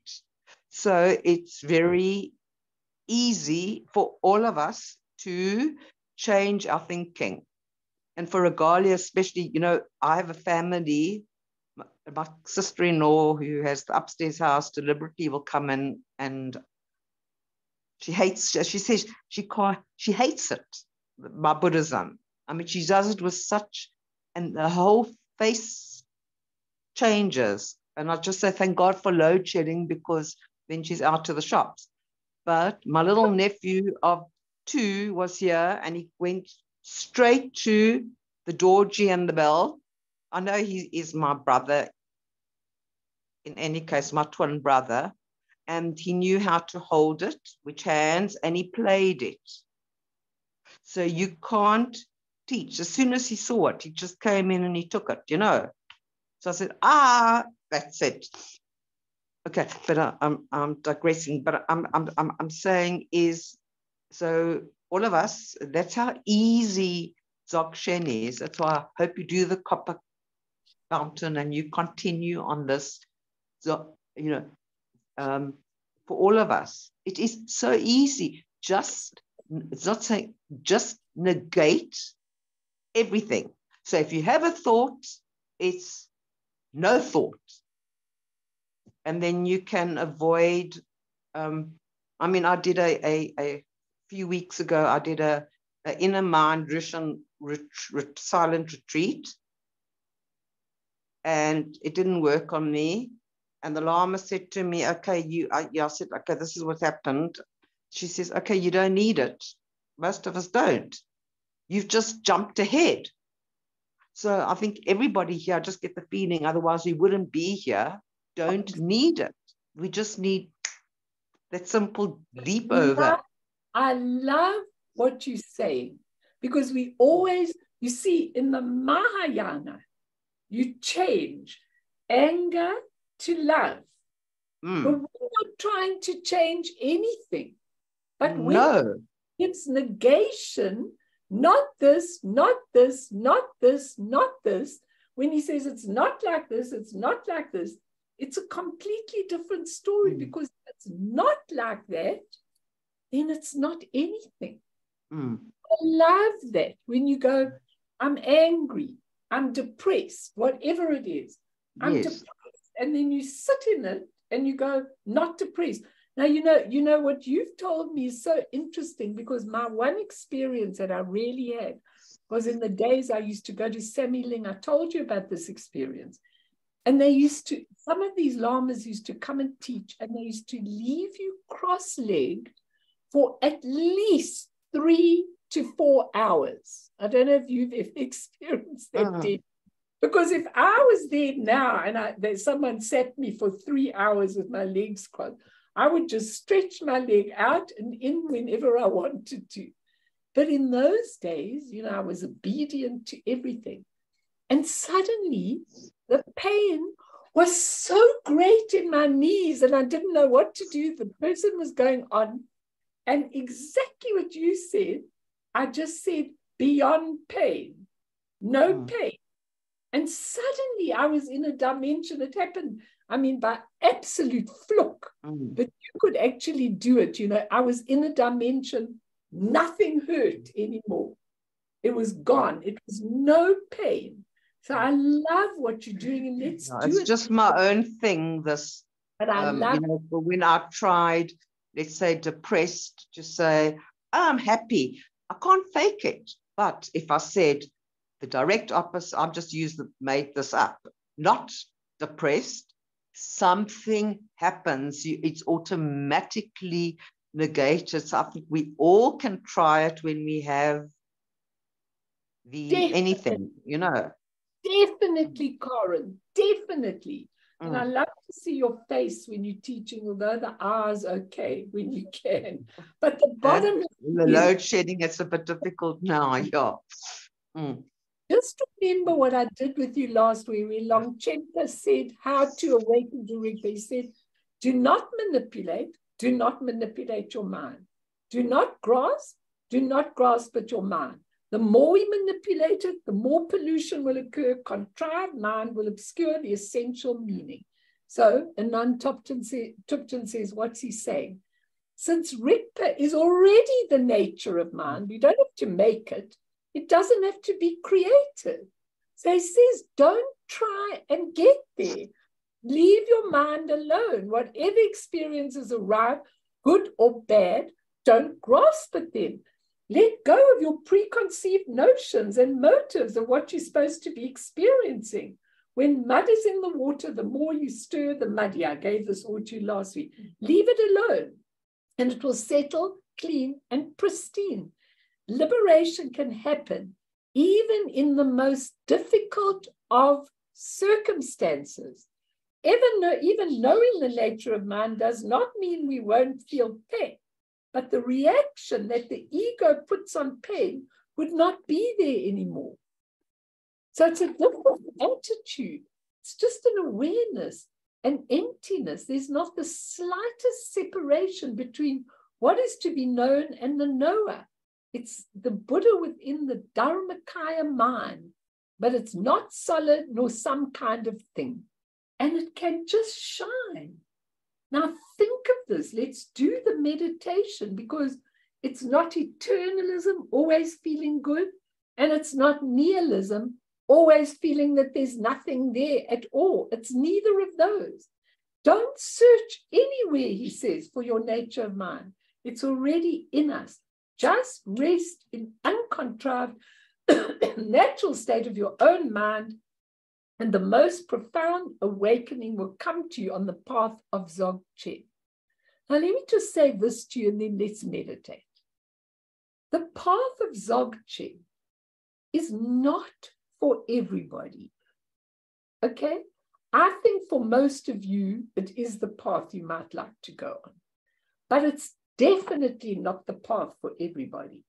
So it's very easy for all of us to change our thinking. And for Regalia, especially, you know, I have a family, my sister-in-law who has the upstairs house deliberately will come in, and she says she hates it, my Buddhism. I mean, she does it with such, and the whole face changes. And I just say, thank God for load shedding, because then she's out to the shops. But my little nephew of 2 was here, and he went straight to the Dorji and the bell. I know he is my brother, in any case, my twin brother, and he knew how to hold it, which hands, and he played it. So you can't teach. As soon as he saw it, he just came in and he took it, you know. So I said, that's it. Okay, but I'm digressing. But I'm saying is, so all of us, that's how easy Dzogchen is. That's why I hope you do the Copper Fountain and you continue on this. So, you know, for all of us, it is so easy. It's not saying just negate everything. So if you have a thought, it's no thought. And then you can avoid, I mean, I did a few weeks ago, I did a inner mind silent retreat, and it didn't work on me. And the Lama said to me, okay, I said, okay, this is what happened. She says, okay, you don't need it. Most of us don't. You've just jumped ahead. So I think everybody here, I just get the feeling, otherwise we wouldn't be here, don't need it. We just need that simple leap over. I love what you're saying, because we always, you see, in the Mahayana, you change anger to love. But we're not trying to change anything. But when it's negation, not this, not this, not this, not this, when he says it's not like this, it's not like this, it's a completely different story, because if it's not like that, then it's not anything. I love that. When you go, I'm angry, I'm depressed, whatever it is, I'm depressed, and then you sit in it and you go, not depressed. Now, you know what you've told me is so interesting, because my one experience that I really had was in the days I used to go to Samiling. I told you about this experience. And some of these lamas used to come and teach, and they used to leave you cross-legged for at least 3 to 4 hours. I don't know if you've ever experienced that, because if I was there now and someone sat me for 3 hours with my legs crossed, I would just stretch my leg out and in whenever I wanted to. But in those days, I was obedient to everything. And suddenly the pain was so great in my knees, and I didn't know what to do. The person was going on, and exactly what you said, I just said, beyond pain, no pain. And suddenly I was in a dimension. It happened, by absolute fluke, but you could actually do it. I was in a dimension, nothing hurt anymore. It was gone. It was no pain. So I love what you're doing, and let's do it. It's just my own thing, this, but I love, when I tried, let's say, depressed, to say, I'm happy. I can't fake it. But if I said the direct opposite, I've just made this up, not depressed, something happens. It's automatically negated. So I think we all can try it when we have anything, Definitely, Karen, definitely. And I love to see your face when you're teaching, although the hour's okay when you can. But the bottom the load shedding, it's a bit difficult now, Just remember what I did with you last week, where Longchenpa said how to awaken directly. He said, do not manipulate your mind. Do not grasp at your mind. The more we manipulate it, the more pollution will occur. Contrived mind will obscure the essential meaning. So Anam Thubten says, what's he saying? Since Rigpa is already the nature of mind, we don't have to make it. It doesn't have to be created. So he says, don't try and get there. Leave your mind alone. Whatever experiences arrive, good or bad, don't grasp at them. Let go of your preconceived notions and motives of what you're supposed to be experiencing. When mud is in the water, the more you stir the muddy. I gave this all to you last week. Leave it alone, and it will settle, clean, and pristine. Liberation can happen even in the most difficult of circumstances. Even knowing the nature of mind does not mean we won't feel pain, but the reaction that the ego puts on pain would not be there anymore. So it's a different attitude. It's just an awareness, an emptiness. There's not the slightest separation between what is to be known and the knower. It's the Buddha within the Dharmakaya mind, but it's not solid nor some kind of thing. And it can just shine. Now think of this. Let's do the meditation, because it's not eternalism, always feeling good, and it's not nihilism, always feeling that there's nothing there at all. It's neither of those. Don't search anywhere, he says, for your nature of mind. It's already in us. Just rest in uncontrived, natural state of your own mind, and the most profound awakening will come to you on the path of Dzogchen. Now, let me just say this to you, and then let's meditate. The path of Dzogchen is not for everybody. Okay? I think for most of you, it is the path you might like to go on. But it's definitely not the path for everybody.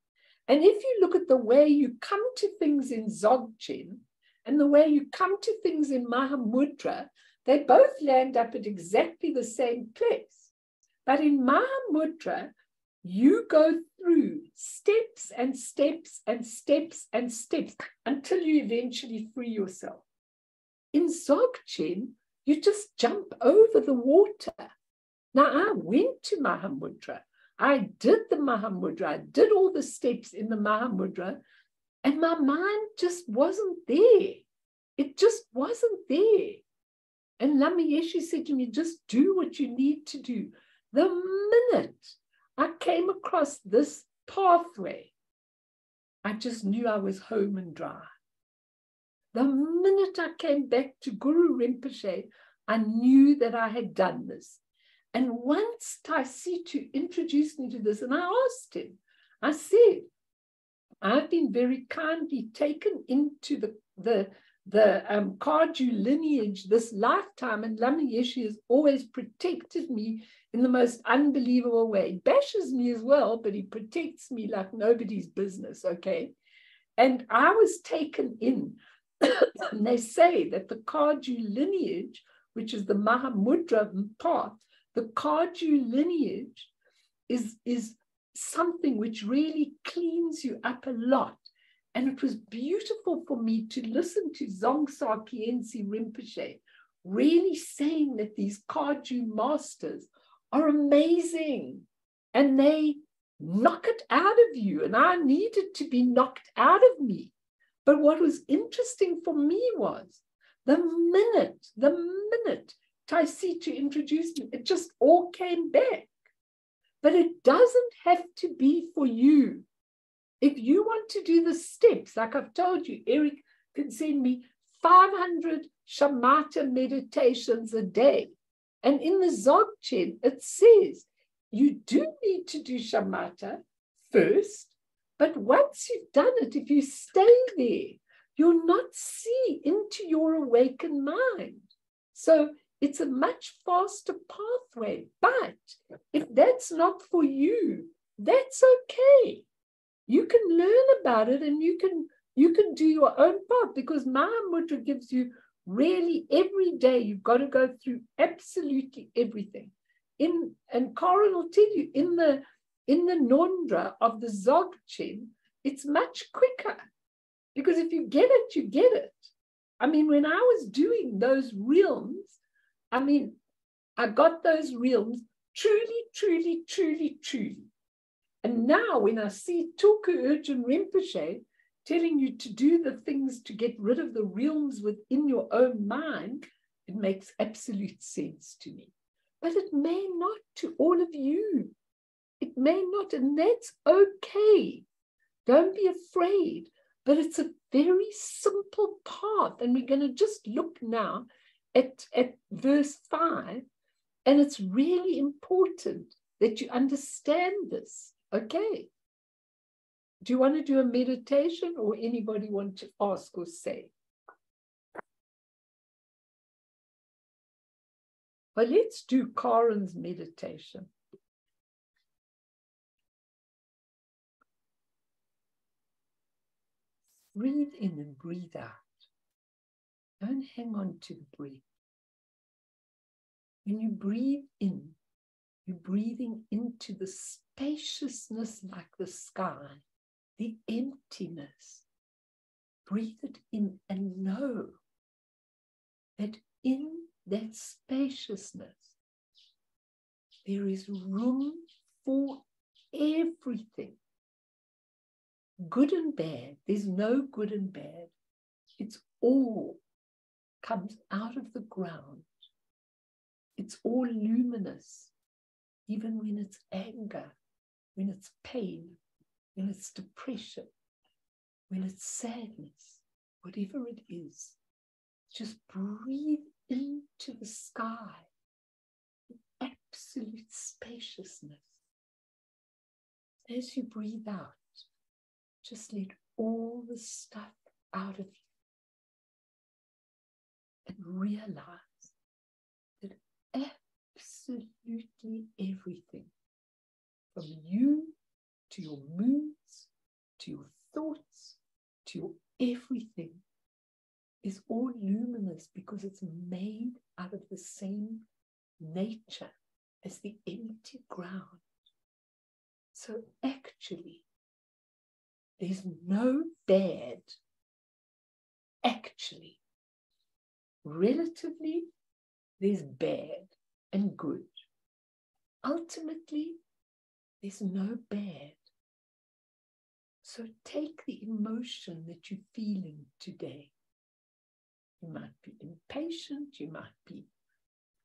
And if you look at the way you come to things in Dzogchen and the way you come to things in Mahamudra, they both land up at exactly the same place. But in Mahamudra, you go through steps and steps and steps and steps until you eventually free yourself. In Dzogchen, you just jump over the water. Now, I went to Mahamudra. I did the Mahamudra. I did all the steps in the Mahamudra, and my mind just wasn't there. It just wasn't there. And Lama Yeshe said to me, just do what you need to do. The minute I came across this pathway, I just knew I was home and dry. The minute I came back to Guru Rinpoche, I knew that I had done this. And once Taisitu introduced me to this, and I asked him, I said, I've been very kindly taken into the Kaju lineage this lifetime, and Lama Yeshe has always protected me in the most unbelievable way. He bashes me as well, but he protects me like nobody's business, okay? And I was taken in. And they say that the Kaju lineage, which is the Mahamudra path, the Kaju lineage is something which really cleans you up a lot. And it was beautiful for me to listen to Dzongsa Khyentse Rinpoche really saying that these Kaju masters are amazing and they knock it out of you. And I needed to be knocked out of me. But what was interesting for me was the minute Taisitu introduced me, it just all came back. But it doesn't have to be for you. If you want to do the steps, like I've told you, Eric can send me 500 shamatha meditations a day. And in the Dzogchen, it says you do need to do shamatha first, but once you've done it, if you stay there, you'll not see into your awakened mind. So it's a much faster pathway. But if that's not for you, that's okay. You can learn about it and you can do your own path, because Mahamudra gives you really every day. You've got to go through absolutely everything. And Corin will tell you, in the Nondra of the Dzogchen, it's much quicker, because if you get it, you get it. I mean, when I was doing those realms, I mean, I got those realms truly, truly, truly, truly. And now when I see Tulku Urgent Rinpoche telling you to do the things to get rid of the realms within your own mind, it makes absolute sense to me. But it may not to all of you. It may not, and that's okay. Don't be afraid. But it's a very simple path. And we're going to just look now at verse 5. And it's really important that you understand this. Okay. Do you want to do a meditation, or anybody want to ask or say? Well, let's do Karen's meditation. Breathe in and breathe out. Don't hang on to the breath. When you breathe in, you're breathing into the spaciousness like the sky, the emptiness. Breathe it in and know that in that spaciousness, there is room for everything. Good and bad. There's no good and bad. It's all comes out of the ground. It's all luminous, even when it's anger, when it's pain, when it's depression, when it's sadness, whatever it is. Just breathe into the sky, absolute spaciousness. As you breathe out, just let all the stuff out of you and realize that absolutely everything, from you to your moods, to your thoughts, to your everything, is all luminous because it's made out of the same nature as the empty ground. So actually, there's no bad. Actually, relatively, there's bad and good. Ultimately, there's no bad. So take the emotion that you're feeling today. You might be impatient, you might be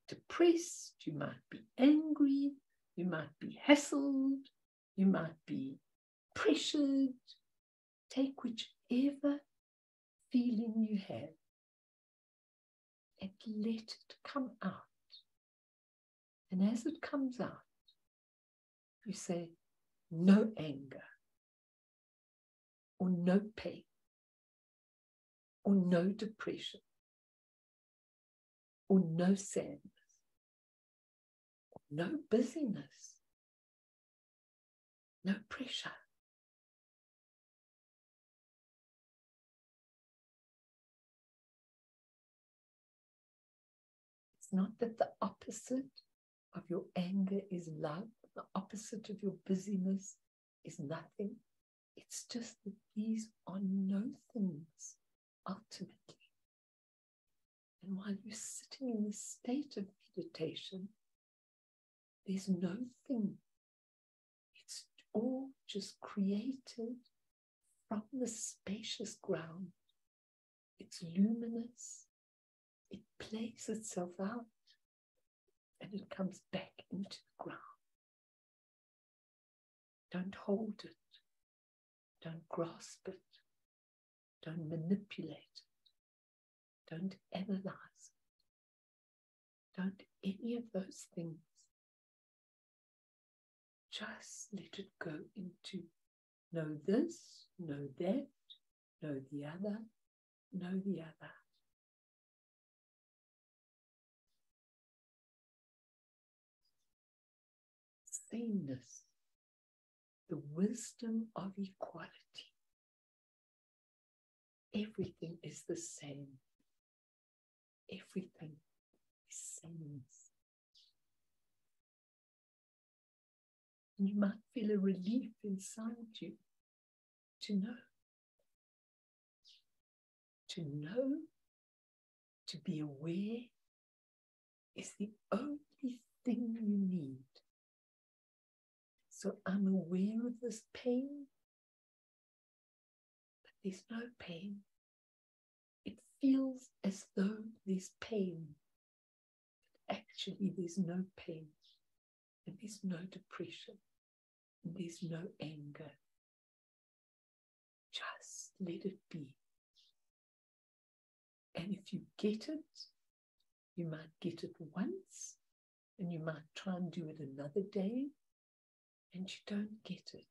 depressed, you might be angry, you might be hassled, you might be pressured. Take whichever feeling you have and let it come out. And as it comes out, you say, no anger, or no pain, or no depression, or no sadness, or no busyness, no pressure. It's not that the opposite of your anger is love, the opposite of your busyness is nothing. It's just that these are no things ultimately. And while you're sitting in the state of meditation, there's no thing. It's all just created from the spacious ground. It's luminous. It plays itself out and it comes back into the ground. Don't hold it. Don't grasp it. Don't manipulate it. Don't analyze it. Don't any of those things. Just let it go into know this, know that, know the other, know the other. Sameness, the wisdom of equality. Everything is the same. Everything is sameness. And you might feel a relief inside you to know, to be aware is the only thing you need. So I'm aware of this pain, but there's no pain. It feels as though there's pain. Actually, there's no pain, and there's no depression, and there's no anger. Just let it be. And if you get it, you might get it once, and you might try and do it another day, and you don't get it.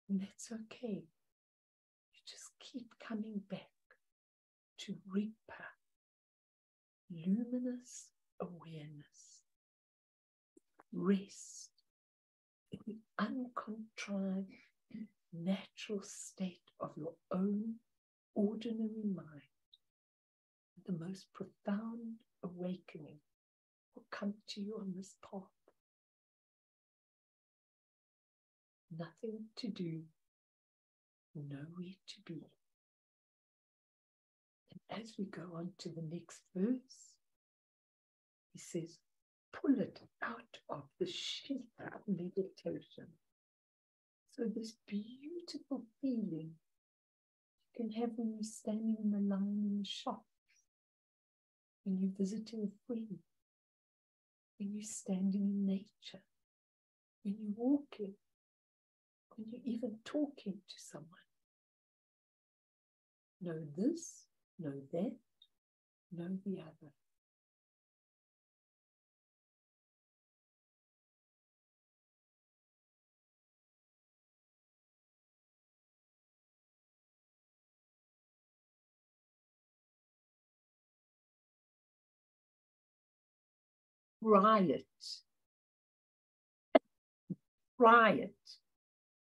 And that's okay. You just keep coming back to Rigpa, luminous awareness. Rest in the uncontrived, natural state of your own ordinary mind. The most profound awakening will come to you on this path. Nothing to do, nowhere to be. And as we go on to the next verse, he says, pull it out of the sheath of meditation. So this beautiful feeling you can have when you're standing in the line in the shop, when you're visiting a friend, when you're standing in nature, when you're walking, when you're even talking to someone. Know this, know that, know the other. Try it. Try it.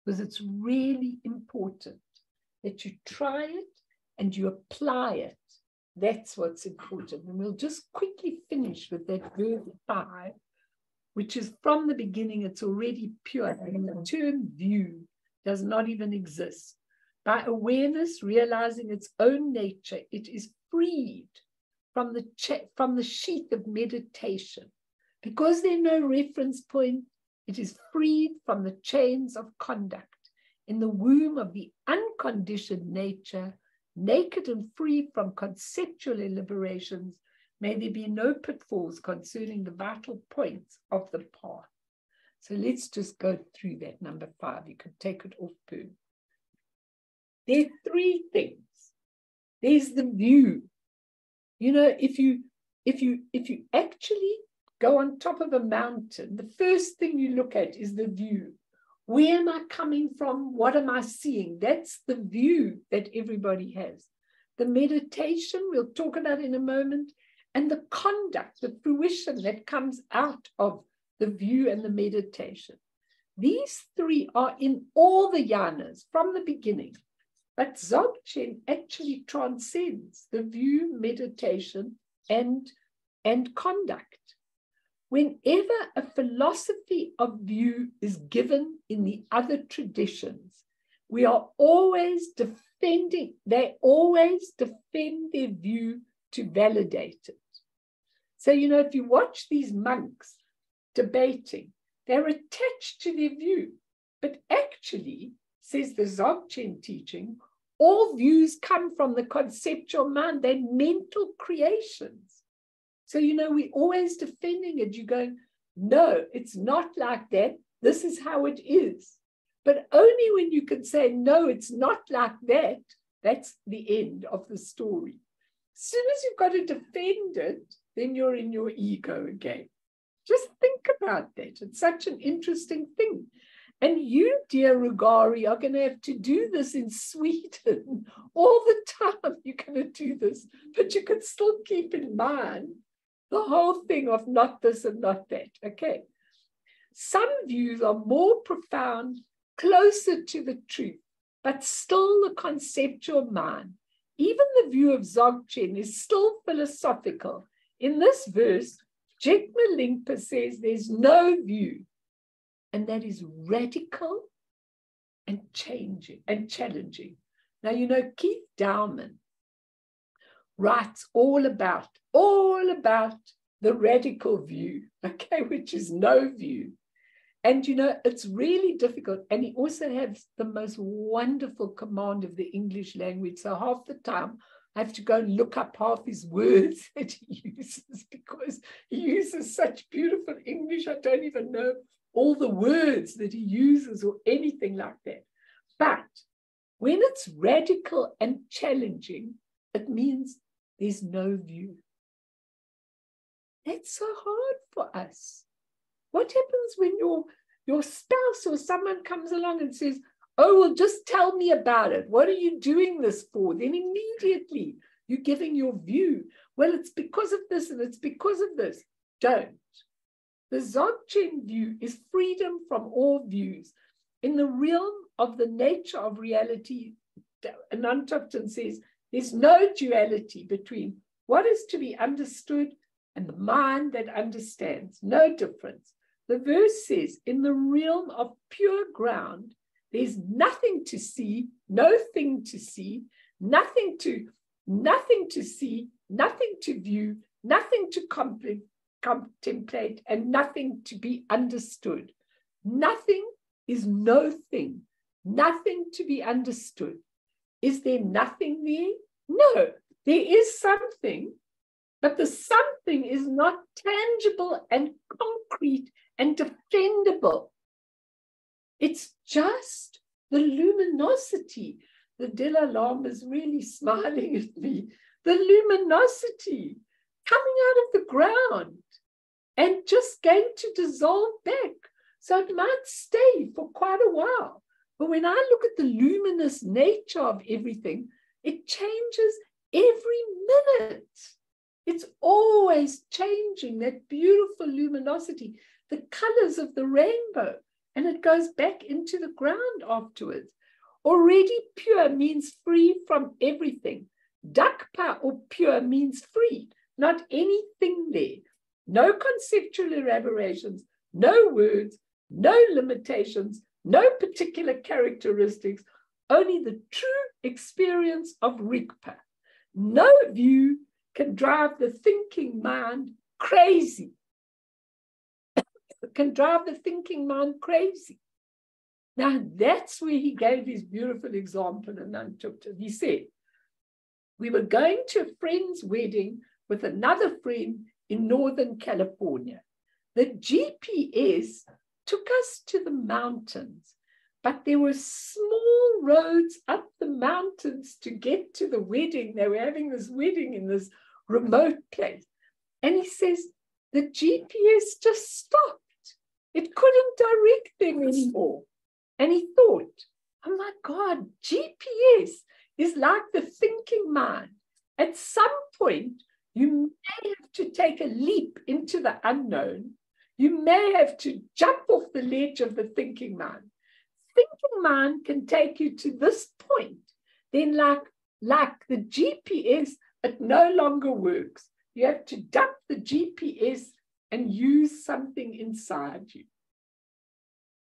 Because it's really important that you try it and you apply it. That's what's important. And we'll just quickly finish with that verse 5, which is from the beginning, it's already pure. And the term view does not even exist. By awareness, realizing its own nature, it is freed from the sheath of meditation. Because there are no reference point, it is freed from the chains of conduct. In the womb of the unconditioned nature, naked and free from conceptual liberations, may there be no pitfalls concerning the vital points of the path. So let's just go through that number 5. You can take it off, Pooh. There are 3 things. There's the view. You know, if you actually go on top of a mountain, the first thing you look at is the view. Where am I coming from? What am I seeing? That's the view that everybody has. The meditation, we'll talk about in a moment, and the conduct, the fruition that comes out of the view and the meditation. These 3 are in all the yanas from the beginning. But Dzogchen actually transcends the view, meditation, and conduct. Whenever a philosophy of view is given in the other traditions, we are always defending, they always defend their view to validate it. So, you know, if you watch these monks debating, they're attached to their view. But actually, says the Dzogchen teaching, all views come from the conceptual mind. They're mental creations. So, you know, we're always defending it. You're going, no, it's not like that. This is how it is. But only when you can say, no, it's not like that, that's the end of the story. As soon as you've got to defend it, then you're in your ego again. Just think about that. It's such an interesting thing. And you, dear Rugari, are going to have to do this in Sweden all the time. You're going to do this, but you can still keep in mind the whole thing of not this and not that, okay? Some views are more profound, closer to the truth, but still the conceptual mind. Even the view of Dzogchen is still philosophical. In this verse, Jigme Lingpa says there's no view, and that is radical and changing and challenging. Now, you know, Keith Dowman writes all about the radical view, okay, which is no view. And, you know, it's really difficult. And he also has the most wonderful command of the English language. So half the time, I have to go and look up half his words that he uses, because he uses such beautiful English. I don't even know all the words that he uses or anything like that. But when it's radical and challenging, it means there's no view. That's so hard for us. What happens when your spouse or someone comes along and says, oh, well, just tell me about it. What are you doing this for? Then immediately you're giving your view. Well, it's because of this and it's because of this. Don't. The Dzogchen view is freedom from all views. In the realm of the nature of reality, Anam Thubten says, there's no duality between what is to be understood and the mind that understands. No difference. The verse says, in the realm of pure ground, there's nothing to see, no thing to see, nothing to see, nothing to view, nothing to contemplate, and nothing to be understood. Nothing is no thing, nothing to be understood. Is there nothing there? No, there is something, but the something is not tangible and concrete and defendable. It's just the luminosity. The Dalai Lama is really smiling at me. The luminosity coming out of the ground and just going to dissolve back. So it might stay for quite a while. But when I look at the luminous nature of everything, it changes every minute. It's always changing, that beautiful luminosity, the colors of the rainbow, and it goes back into the ground afterwards. Already pure means free from everything. Dakpa or pure means free, not anything there. No conceptual elaborations, no words, no limitations, no particular characteristics, only the true experience of Rigpa. No view can drive the thinking mind crazy. Can drive the thinking mind crazy. Now, that's where he gave his beautiful example in Anam Thubten. He said, we were going to a friend's wedding with another friend in Northern California. The GPS took us to the mountains, but there were small roads up the mountains to get to the wedding. They were having this wedding in this remote place. And he says, the GPS just stopped. It couldn't direct them anymore. And he thought, oh my God, GPS is like the thinking mind. At some point, you may have to take a leap into the unknown. You may have to jump off the ledge of the thinking mind. Thinking mind can take you to this point. Then like the GPS, it no longer works. You have to dump the GPS and use something inside you.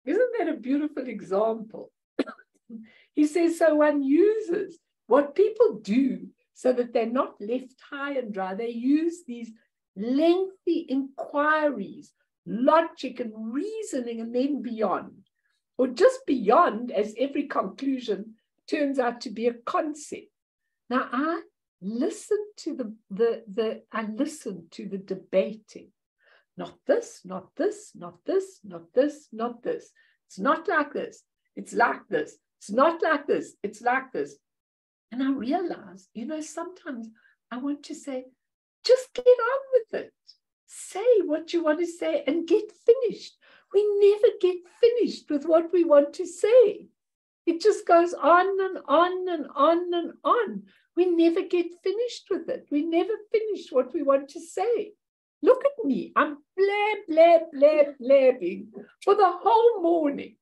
Isn't that a beautiful example? He says, so one uses what people do so that they're not left high and dry. They use these lengthy inquiries, logic and reasoning, and then beyond. Or just beyond, as every conclusion turns out to be a concept. Now, I listen to the debating. Not this, not this, not this, not this, not this. It's not like this. It's like this. It's not like this. It's like this. And I realized, you know, sometimes I want to say, just get on with it. Say what you want to say and get finished. We never get finished with what we want to say. It just goes on and on and on and on. We never get finished with it. We never finish what we want to say. Look at me. I'm blabbing for the whole morning.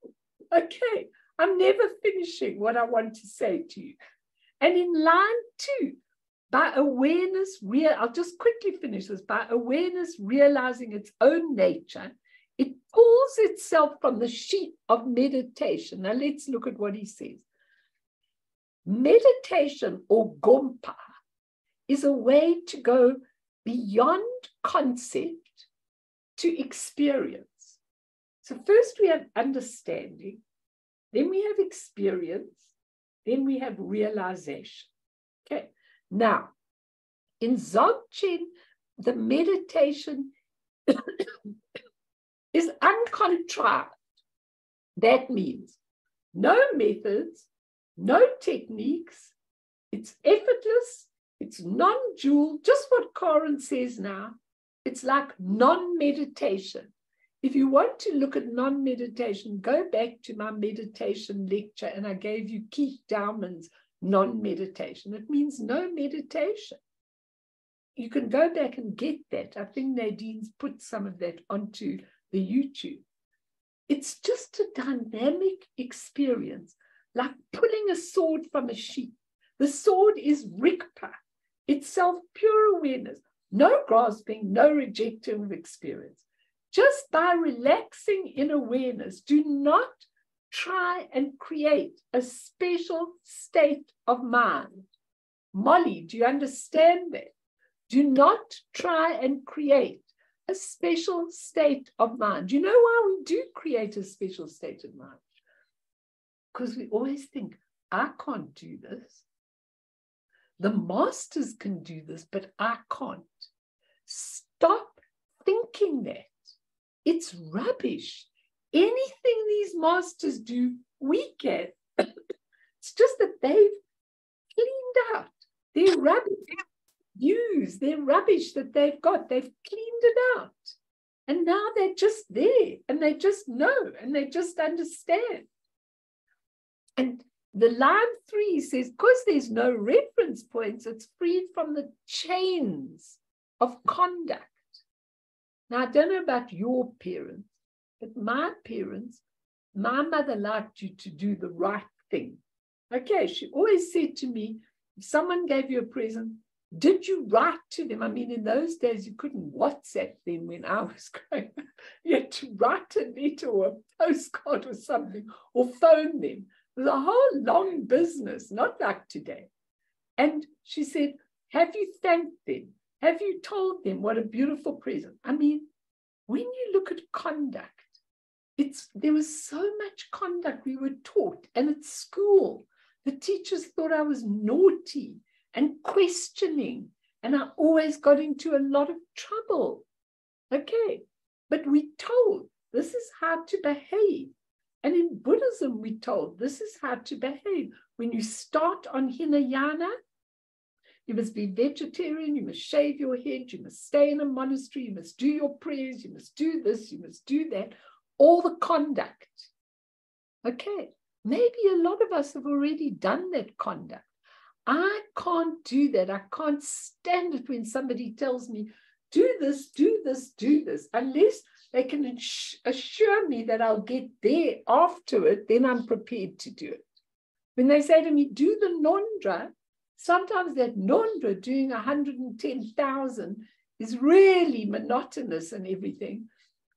Okay. I'm never finishing what I want to say to you. And in line 2, by awareness, I'll just quickly finish this. By awareness realizing its own nature, it pulls itself from the sheet of meditation. Now let's look at what he says. Meditation, or gompa, is a way to go beyond concept to experience. So first we have understanding, then we have experience, then we have realization. Okay, now in Dzogchen, the meditation is uncontrived. That means no methods, no techniques, it's effortless, it's non-dual, just what Karen says now. It's like non-meditation. If you want to look at non-meditation, go back to my meditation lecture, and I gave you Keith Dowman's non-meditation. It means no meditation. You can go back and get that. I think Nadine's put some of that onto the YouTube. It's just a dynamic experience, like pulling a sword from a sheath. The sword is Rigpa, itself pure awareness, no grasping, no rejecting of experience. Just by relaxing in awareness, do not try and create a special state of mind. Molly, do you understand that? Do not try and create a special state of mind. Do you know why we do create a special state of mind? Because we always think, I can't do this. The masters can do this, but I can't. Stop thinking that. It's rubbish. Anything these masters do, we can. It's just that they've cleaned out their rubbish. Use their rubbish that they've got. They've cleaned it out. And now they're just there, and they just know, and they just understand. And the line 3 says, because there's no reference points, it's freed from the chains of conduct. Now, I don't know about your parents, but my parents, my mother liked you to do the right thing. Okay, she always said to me, if someone gave you a present, did you write to them? I mean, in those days, you couldn't WhatsApp them when I was growing up. You had to write a letter or a postcard or something, or phone them. It was a whole long business, not like today. And she said, have you thanked them? Have you told them what a beautiful present? I mean, when you look at conduct, there was so much conduct we were taught. And at school, the teachers thought I was naughty and questioning, and I always got into a lot of trouble. Okay, but we told this is how to behave. And in Buddhism, we told this is how to behave. When you start on Hinayana, you must be vegetarian, you must shave your head, you must stay in a monastery, you must do your prayers, you must do this, you must do that, all the conduct. Okay, maybe a lot of us have already done that conduct. I can't do that. I can't stand it when somebody tells me, do this, do this, do this, unless they can assure me that I'll get there after it, then I'm prepared to do it. When they say to me, do the nondra, sometimes that nondra doing 110,000 is really monotonous and everything.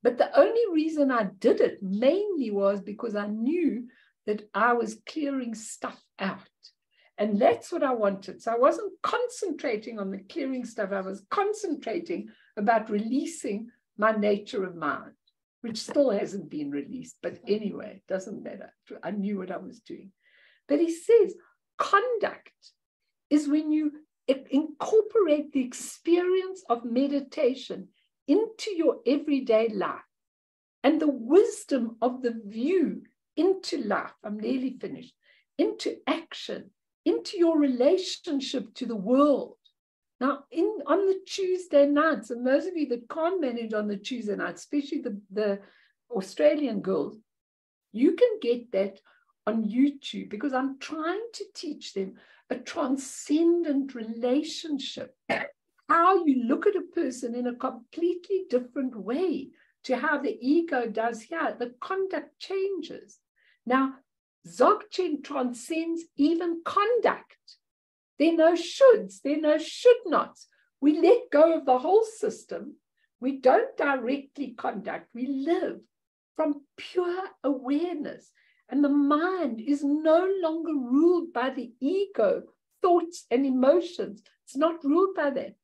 But the only reason I did it mainly was because I knew that I was clearing stuff out. And that's what I wanted. So I wasn't concentrating on the clearing stuff. I was concentrating about releasing my nature of mind, which still hasn't been released. But anyway, it doesn't matter. I knew what I was doing. But he says, conduct is when you incorporate the experience of meditation into your everyday life and the wisdom of the view into life. I'm nearly finished. Into action, into your relationship to the world. Now, on the Tuesday nights, and those of you that can't manage on the Tuesday nights, especially the Australian girls, you can get that on YouTube, because I'm trying to teach them a transcendent relationship, how you look at a person in a completely different way to how the ego does here. The conduct changes. Now, Dzogchen transcends even conduct. There are no shoulds, there are no should nots. We let go of the whole system. We don't directly conduct. We live from pure awareness. And the mind is no longer ruled by the ego, thoughts and emotions. It's not ruled by that.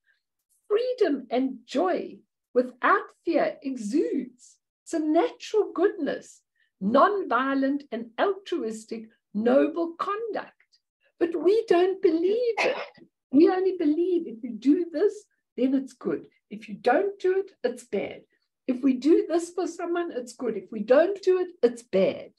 freedom and joy without fear exudes. It's a natural goodness, non-violent and altruistic, noble conduct. But we don't believe it. We only believe if you do this, then it's good. If you don't do it, it's bad. If we do this for someone, it's good. If we don't do it, it's bad.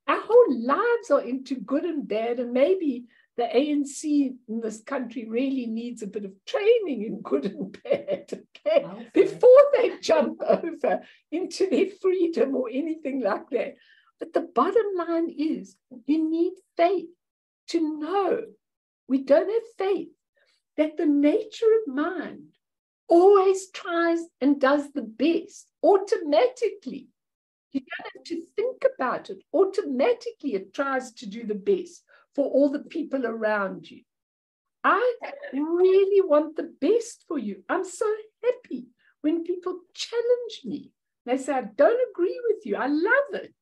Our whole lives are into good and bad, and maybe the ANC in this country really needs a bit of training in good and bad, okay? Before they jump over into their freedom or anything like that. But the bottom line is you need faith to know. We don't have faith that the nature of mind always tries and does the best automatically. You don't have to think about it. Automatically, it tries to do the best for all the people around you. I really want the best for you. I'm so happy when people challenge me. They say, I don't agree with you. I love it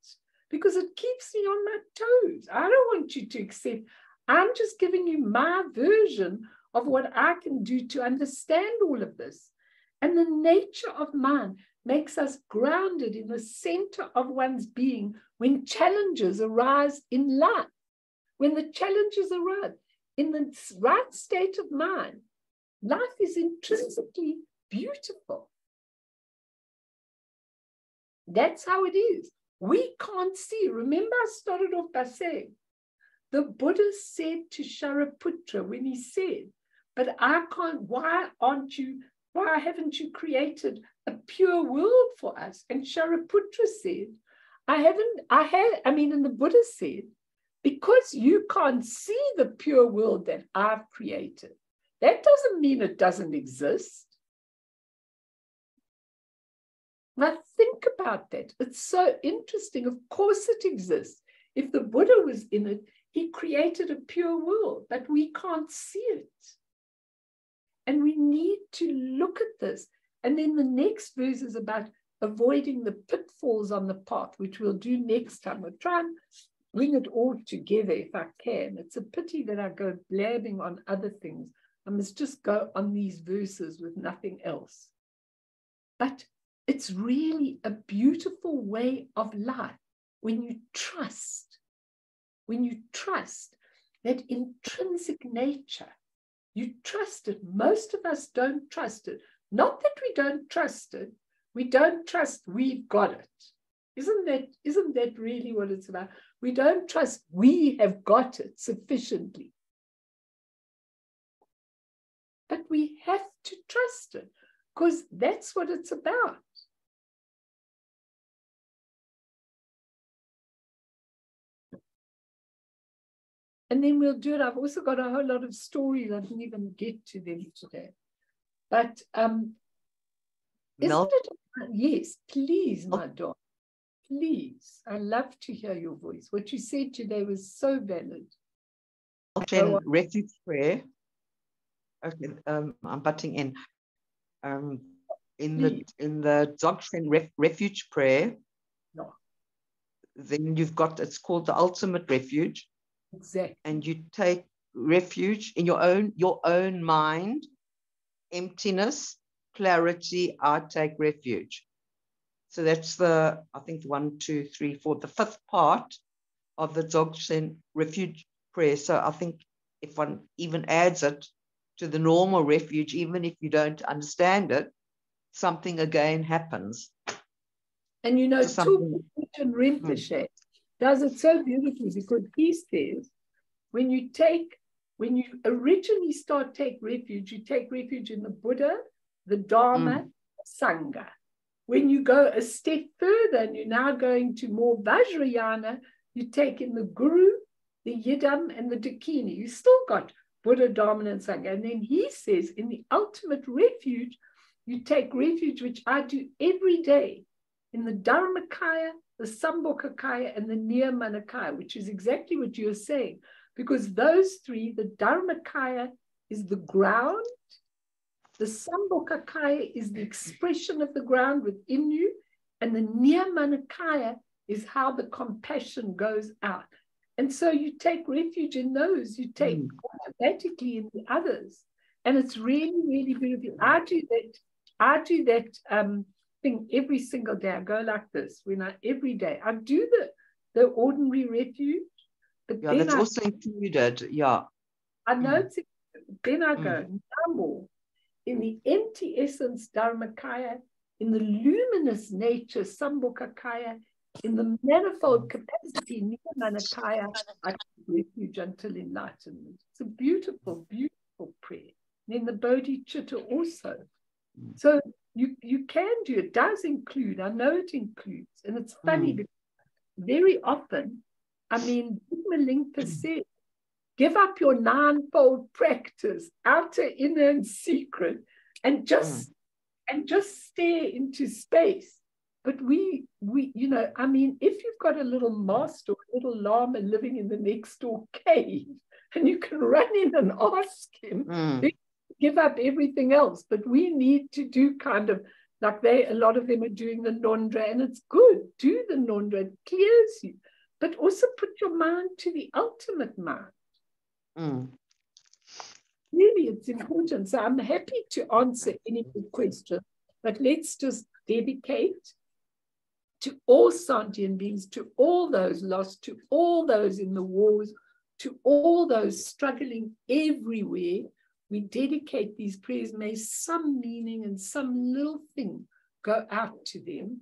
because it keeps me on my toes. I don't want you to accept. I'm just giving you my version of what I can do to understand all of this. And the nature of mind makes us grounded in the center of one's being when challenges arise in life. When the challenges arise in the right state of mind, life is intrinsically beautiful. That's how it is. We can't see. Remember, I started off by saying, the Buddha said to Shariputra when he said, but I can't, why haven't you created a pure world for us? And Shariputra said, and the Buddha said, because you can't see the pure world that I've created, that doesn't mean it doesn't exist. Now think about that. It's so interesting. Of course it exists. If the Buddha was in it, he created a pure world, but we can't see it. And we need to look at this. And then the next verse is about avoiding the pitfalls on the path, which we'll do next time. We'll try and bring it all together if I can. It's a pity that I go blabbing on other things. I must just go on these verses with nothing else. But it's really a beautiful way of life when you trust that intrinsic nature. You trust it. Most of us don't trust it. Not that we don't trust it. We don't trust we've got it. Isn't that really what it's about? We don't trust we have got it sufficiently. But we have to trust it because that's what it's about. And then we'll do it. I've also got a whole lot of stories. I didn't even get to them today. But isn't it? Yes, please, my daughter. Please. I love to hear your voice. What you said today was so valid. Refuge prayer. Okay, I'm butting in. In the Dzogchen refuge prayer, no. Then you've got, it's called the ultimate refuge. Exactly. And you take refuge in your own mind, emptiness, clarity. I take refuge. So that's I think 1, 2, 3, 4, the 5th part of the Dzogchen refuge prayer. So I think if one even adds it to the normal refuge, even if you don't understand it, something again happens. And you know, Thubten Rinpoche does it so beautifully because he says, when you originally take refuge, you take refuge in the Buddha, the Dharma, Sangha. When you go a step further and you're now going to more Vajrayana, you take in the Guru, the Yidam, and the Dakini. You still got Buddha, Dharma, and Sangha. And then he says, in the ultimate refuge, you take refuge, which I do every day, in the Dharmakaya, the Sambhogakaya, and the Niyamanakaya, which is exactly what you're saying. Because those three, the Dharmakaya is the ground, the Sambhogakaya is the expression of the ground within you, and the Niyamanakaya is how the compassion goes out. And so you take refuge in those, you take automatically in the others. And it's really, really beautiful. I do that thing every single day. I go like this every day. I do the ordinary refuge. But yeah, that's also included. Yeah. I know then I go Namo in the empty essence Dharmakaya, in the luminous nature Sambhokakaya, in the manifold capacity Niyamanakaya, I take refuge until enlightenment. It's a beautiful, beautiful prayer. And then the Bodhicitta also. So you can do it. Does include. I know it includes, and it's funny because very often, I mean, Jigme Lingpa said, give up your ninefold practice, outer, inner, and secret, and just stare into space. But we, you know, I mean, if you've got a little master or a little lama living in the next door cave, and you can run in and ask him, give up everything else. But we need to do kind of like a lot of them are doing the Nondra, and it's good. Do the Nondra, it clears you. But also put your mind to the ultimate mind. Really, it's important. So I'm happy to answer any questions, but let's just dedicate to all sentient beings, to all those lost, to all those in the wars, to all those struggling everywhere. We dedicate these prayers. May some meaning and some little thing go out to them.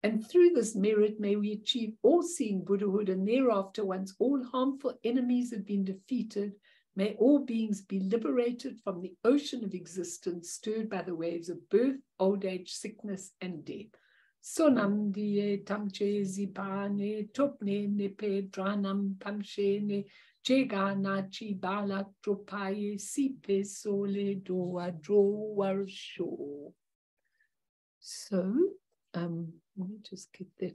And through this merit, may we achieve all-seeing Buddhahood, and thereafter, once all harmful enemies have been defeated, may all beings be liberated from the ocean of existence, stirred by the waves of birth, old age, sickness, and death. Sonam die tamche zipane, topne nepe dranam pamshene, Jeganachi balak dropaye sipe sole doa dro warsho. So, let me just get that.